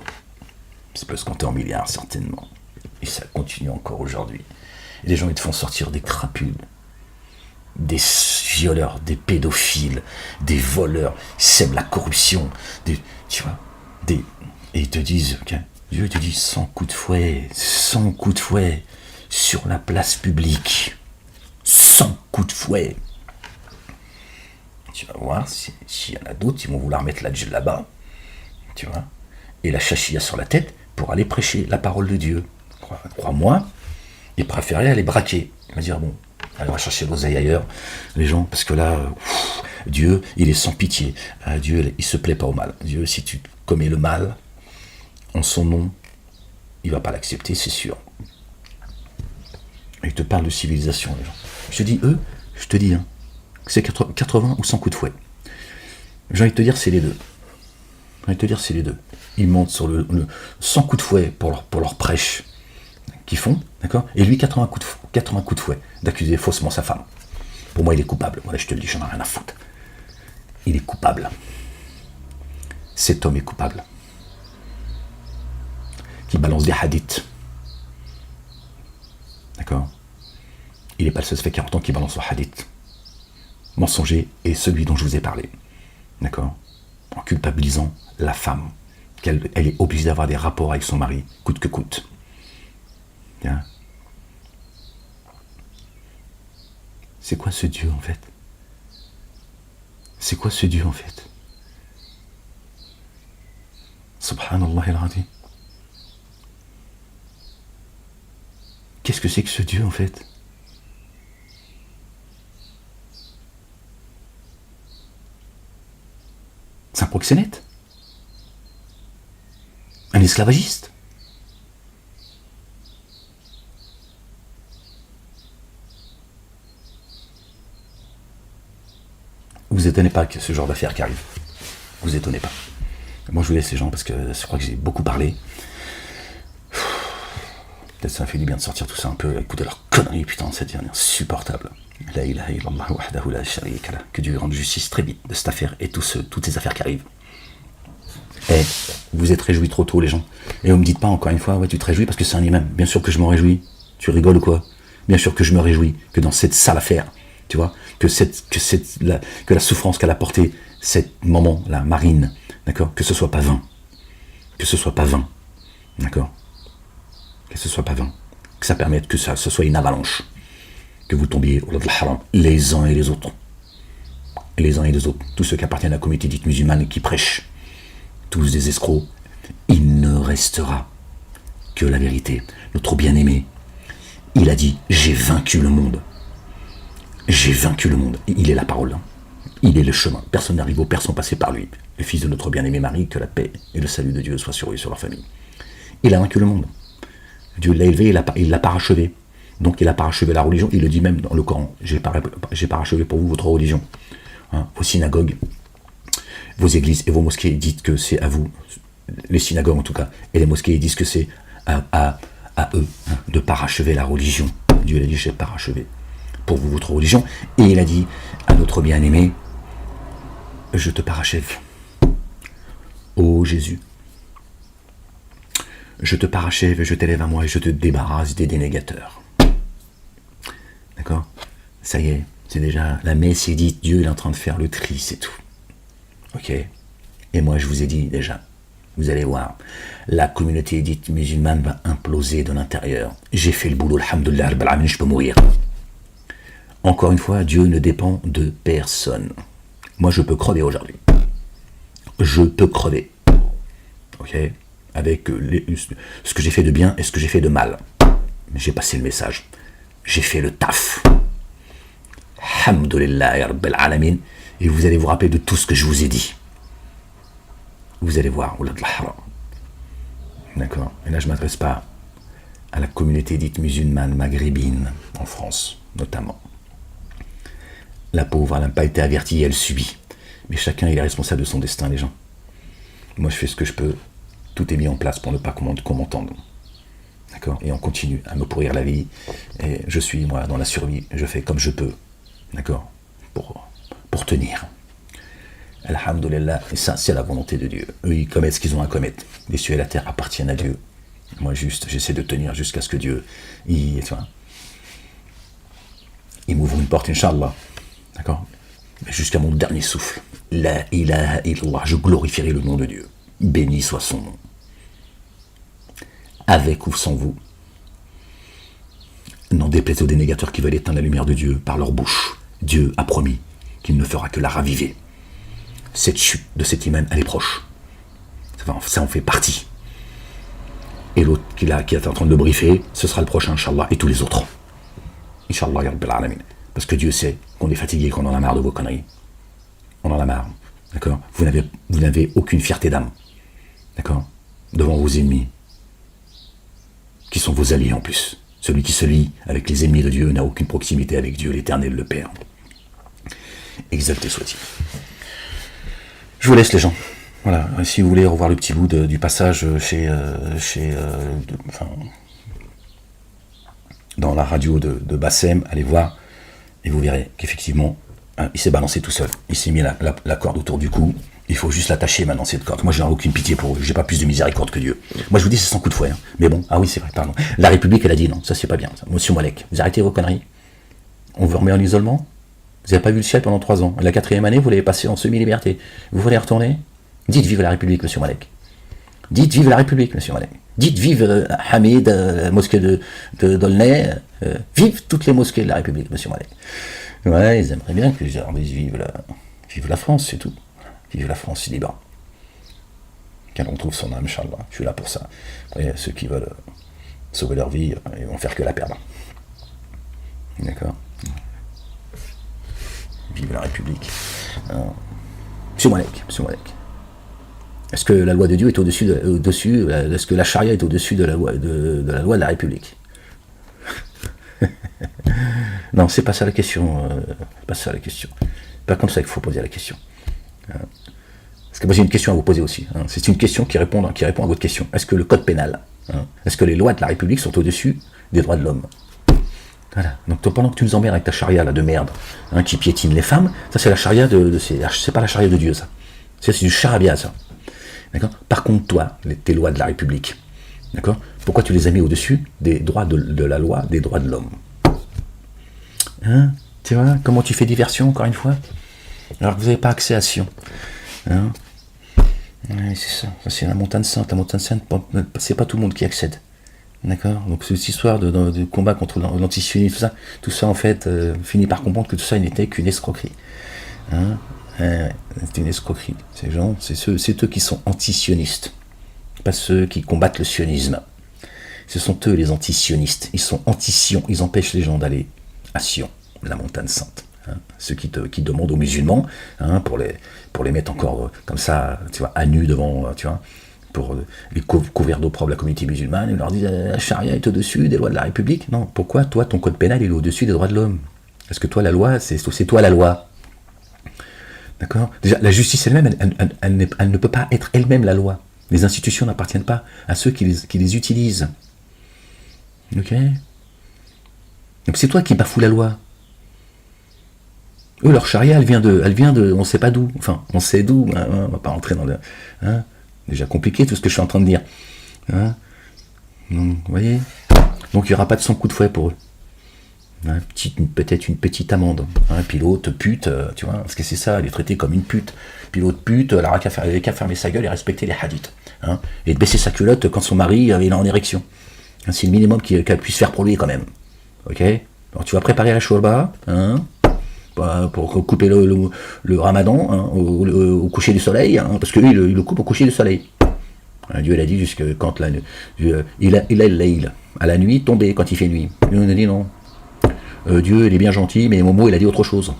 C'est parce qu'on est en milliards, certainement. Et ça continue encore aujourd'hui. Et les gens, ils te font sortir des crapules, des violeurs, des pédophiles, des voleurs, ils sèment la corruption, tu vois, et ils te disent, okay, Dieu te dit 100 coups de fouet sur la place publique. 100 coups de fouet. Tu vas voir, s'il y en a d'autres, ils vont vouloir mettre la djellaba là-bas, tu vois, et la chachia sur la tête pour aller prêcher la parole de Dieu. Crois-moi, ils préféraient aller braquer. Ils vont dire, bon, allez, on va chercher l'oseille ailleurs, les gens, parce que là, Dieu, il est sans pitié. Dieu, il se plaît pas au mal. Dieu, si tu commets le mal, en son nom, il va pas l'accepter, c'est sûr. Il te parle de civilisation, les gens. Je te dis, eux, je te dis, hein, C'est 80 ou 100 coups de fouet. J'ai envie de te dire, c'est les deux. Ils montent sur le 100 coups de fouet pour leur prêche qu'ils font, d'accord. Et lui, 80 coups de fouet d'accuser faussement sa femme. Pour moi, il est coupable. Voilà, je te le dis, j'en ai rien à foutre. Il est coupable. Cet homme est coupable. Qui balance des hadiths. D'accord. Il n'est pas le seul, ça fait 40 ans qu'il balance le hadith mensonger et celui dont je vous ai parlé. D'accord. En culpabilisant la femme. Elle est obligée d'avoir des rapports avec son mari, coûte que coûte. Bien. C'est quoi ce Dieu en fait? C'est quoi ce Dieu en fait? Subhanallah al-Azim. Qu'est-ce que c'est que ce Dieu en fait? C'est un proxénète? Un esclavagiste? Vous étonnez pas que ce genre d'affaires qui arrive. Vous étonnez pas. Moi je vous laisse ces gens parce que je crois que j'ai beaucoup parlé. Peut-être ça m'a fait du bien de sortir tout ça un peu, écouter leurs conneries, putain, ça devient insupportable. La ilaha illallah wahdahu la sharika lah. Que Dieu rende justice très vite de cette affaire et toutes ces affaires qui arrivent. Eh, vous êtes réjouis trop tôt les gens. Et vous me dites pas encore une fois, ouais tu te réjouis parce que c'est un imam. Bien sûr que je m'en réjouis. Tu rigoles ou quoi? Bien sûr que je me réjouis que dans cette sale affaire, tu vois, que la souffrance qu'elle a portée cette maman, la Marine, d'accord, que ce soit pas vain. Que ce soit pas vain. D'accord? Que ce soit pas vain. Que ça permette que ce soit une avalanche. Que vous tombiez au haram, les uns et les autres. Et les uns et les autres. Tous ceux qui appartiennent à la communauté dite musulmane et qui prêchent. Tous des escrocs. Il ne restera que la vérité. Notre bien-aimé, il a dit, j'ai vaincu le monde. J'ai vaincu le monde. Il est la parole. Il est le chemin. Personne n'arrive au Père sans passer par lui. Le fils de notre bien-aimé Marie, que la paix et le salut de Dieu soient sur eux et sur leur famille. Il a vaincu le monde. Dieu l'a élevé, il l'a parachevé. Donc il a parachevé la religion. Il le dit même dans le Coran. J'ai parachevé pour vous votre religion. Hein, vos synagogues, vos églises et vos mosquées dites que c'est à vous, les synagogues en tout cas, et les mosquées disent que c'est à eux hein, de parachever la religion. Dieu l'a dit, j'ai parachevé pour vous votre religion. Et il a dit à notre bien-aimé, je te parachève. Ô Jésus, je te parachève et je t'élève à moi et je te débarrasse des dénégateurs. D'accord? Ça y est, c'est déjà, la messe est dite, Dieu est en train de faire le tri, c'est tout. Ok? Et moi je vous ai dit déjà, vous allez voir, la communauté dite musulmane va imploser de l'intérieur. J'ai fait le boulot, alhamdoulilah, je peux mourir. Encore une fois, Dieu ne dépend de personne. Moi je peux crever aujourd'hui. Je peux crever. Ok? Avec ce que j'ai fait de bien et ce que j'ai fait de mal. J'ai passé le message. J'ai fait le taf. Alhamdulillah ya Rabbil Alamin. Et vous allez vous rappeler de tout ce que je vous ai dit. Vous allez voir. D'accord. Et là, je ne m'adresse pas à la communauté dite musulmane maghrébine, en France, notamment. La pauvre, elle n'a pas été avertie, elle subit. Mais chacun il est responsable de son destin, les gens. Moi, je fais ce que je peux. Tout est mis en place pour ne pas qu'on m'entende. D'accord? Et on continue à me pourrir la vie. Et je suis, moi, dans la survie. Je fais comme je peux. D'accord? Pour tenir. Alhamdulillah. Et ça, c'est la volonté de Dieu. Eux, ils commettent ce qu'ils ont à commettre. Les cieux et la terre appartiennent à Dieu. Moi, juste, j'essaie de tenir jusqu'à ce que Dieu, il m'ouvre une porte, Inch'Allah. D'accord? Jusqu'à mon dernier souffle. La ilaha illallah. Je glorifierai le nom de Dieu. Béni soit son nom. Avec ou sans vous. N'en déplaise aux dénégateurs qui veulent éteindre la lumière de Dieu par leur bouche. Dieu a promis qu'il ne fera que la raviver. Cette chute de cet imam, elle est proche. Ça en fait partie. Et l'autre qui est en train de le briefer, ce sera le prochain, Inch'Allah, et tous les autres. Inch'Allah, ya Rabbil Alamin. Parce que Dieu sait qu'on est fatigué, qu'on en a marre de vos conneries. On en a marre. D'accord? Vous n'avez aucune fierté d'âme. D'accord? Devant vos ennemis. Qui sont vos alliés en plus. Celui qui se lie avec les ennemis de Dieu n'a aucune proximité avec Dieu, l'Éternel, le Père. exalté soit-il. Je vous laisse les gens. Voilà, si vous voulez revoir le petit bout du passage dans la radio de Bassem, allez voir, et vous verrez qu'effectivement, il s'est balancé tout seul. Il s'est mis la corde autour du cou. Il faut juste l'attacher maintenant, cette corde. Moi, je n'ai aucune pitié pour eux. J'ai pas plus de miséricorde que Dieu. Moi, je vous dis, c'est sans coup de fouet. Hein. Mais bon, ah oui, c'est vrai, pardon. La République, elle a dit non, ça c'est pas bien. Ça. Monsieur Moalek, vous arrêtez vos conneries. On vous remet en isolement. Vous n'avez pas vu le ciel pendant 3 ans. La 4e année, vous l'avez passé en semi-liberté. Vous voulez retourner? Dites vive la République, monsieur Moalek. Dites vive la République, monsieur Moalek. Dites vive Hamid, mosquée de Dolnay. Vive toutes les mosquées de la République, monsieur Moalek. Ouais, ils aimeraient bien que je leur dise vive la France, c'est tout. Vive la France libre. Qu'elle retrouve son âme, Inch'Allah. Je suis là pour ça. Après, ceux qui veulent sauver leur vie, ils vont faire que la perdre. D'accord. Vive la République. Monsieur Moalek. Est-ce que la loi de Dieu est au-dessus est-ce que la charia est au-dessus de la loi de la République? Non, c'est pas ça la question. Pas ça la question. Pas comme ça qu'il faut poser la question. Parce que moi j'ai une question à vous poser aussi. Hein. C'est une question qui répond à votre question. Est-ce que le code pénal, est-ce que les lois de la République sont au-dessus des droits de l'homme? Voilà. Donc pendant que tu nous emmerdes avec ta charia là de merde, qui piétine les femmes, ça c'est la charia c'est pas la charia de Dieu ça. C'est du charabia ça. D'accord. Par contre toi, tes lois de la République, d'accord, pourquoi tu les as mis au-dessus des droits de la loi des droits de l'homme? Hein? Tu vois comment tu fais diversion encore une fois? Alors que vous n'avez pas accès à Sion. Hein? Ouais, c'est ça. C'est la montagne sainte. La montagne sainte, c'est pas tout le monde qui accède. D'accord. Donc cette histoire de combat contre l'antisionisme, tout ça en fait finit par comprendre que tout ça n'était qu'une escroquerie. Hein? C'est une escroquerie. Ces gens, c'est eux qui sont antisionistes, pas ceux qui combattent le sionisme. Ce sont eux les antisionistes. Ils sont anti-Sion. Ils empêchent les gens d'aller à Sion, la montagne sainte. Hein, ceux qui demandent aux musulmans, pour les mettre encore comme ça, tu vois, à nu devant, tu vois, pour les couvrir d'opprobre la communauté musulmane, ils leur disent la charia est au-dessus des lois de la République. Non, pourquoi toi ton code pénal est au-dessus des droits de l'homme? Est-ce que toi la loi, c'est toi la loi? D'accord. Déjà, la justice elle-même, elle ne peut pas être elle-même la loi. Les institutions n'appartiennent pas à ceux qui les utilisent. Ok. Donc c'est toi qui bafoues la loi. Eux, leur charia, elle vient de, on sait pas d'où. Enfin, on sait d'où. Hein, on va pas rentrer dans le. Hein, déjà compliqué tout ce que je suis en train de dire. Hein, donc, vous voyez. Donc il n'y aura pas de 100 coups de fouet pour eux. Hein, peut-être une petite amende. Hein, pilote, pute, tu vois, parce que c'est ça, elle est traitée comme une pute. Pilote, pute, elle avait qu'à fermer sa gueule et respecter les hadiths. Hein, et de baisser sa culotte quand son mari est en érection. Hein, c'est le minimum qu'elle puisse faire pour lui quand même. Ok. Alors tu vas préparer la shorba, hein, pour couper le ramadan, hein, au coucher du soleil, hein, parce que lui, il le coupe au coucher du soleil. Hein, Dieu, il a dit jusque quand il a l'aïl, à la nuit, tomber quand il fait nuit. Nous, on a dit non. Dieu, il est bien gentil, mais Momo, il a dit autre chose.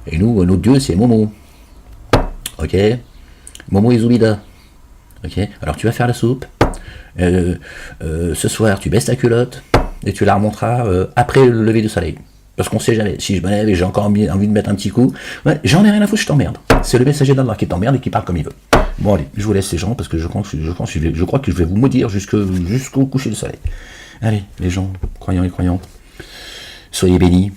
Et nous, notre Dieu, c'est Momo. Ok. Momo et Zoubida. Ok. Alors tu vas faire la soupe. Ce soir, tu baisses ta culotte et tu la remonteras après le lever du soleil. Parce qu'on sait jamais. Si je me lève et j'ai encore envie de mettre un petit coup, ouais, j'en ai rien à foutre, je t'emmerde. C'est le messager d'Allah qui t'emmerde et qui parle comme il veut. Bon allez, je vous laisse ces gens parce que je crois que je vais vous maudire jusqu'au coucher du soleil. Allez, les gens, croyants et croyantes, soyez bénis,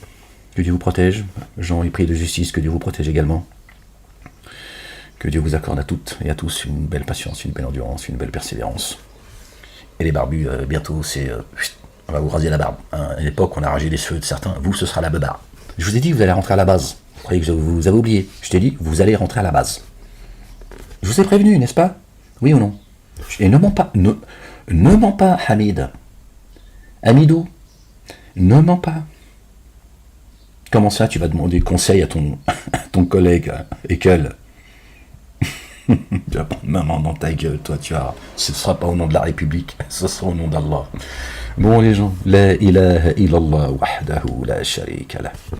que Dieu vous protège. Gens et prient de justice, que Dieu vous protège également. Que Dieu vous accorde à toutes et à tous une belle patience, une belle endurance, une belle persévérance. Et les barbus, bientôt, on va vous raser la barbe. Hein. À l'époque, on a rasé les cheveux de certains. Vous, ce sera la beubare. Je vous ai dit que vous allez rentrer à la base. Vous croyez que vous avez oublié. Je t'ai dit, vous allez rentrer à la base. Je vous ai prévenu, n'est-ce pas? Oui ou non? Et ne mens pas. Ne mens pas, Hamid. Hamidou. Ne mens pas. Comment ça, tu vas demander conseil à ton collègue Ekel? Tu vas prendre maman dans ta gueule, toi, ce ne sera pas au nom de la République, ce sera au nom d'Allah. Bon les gens, la ilaha illallah wahdahu la sharika lah.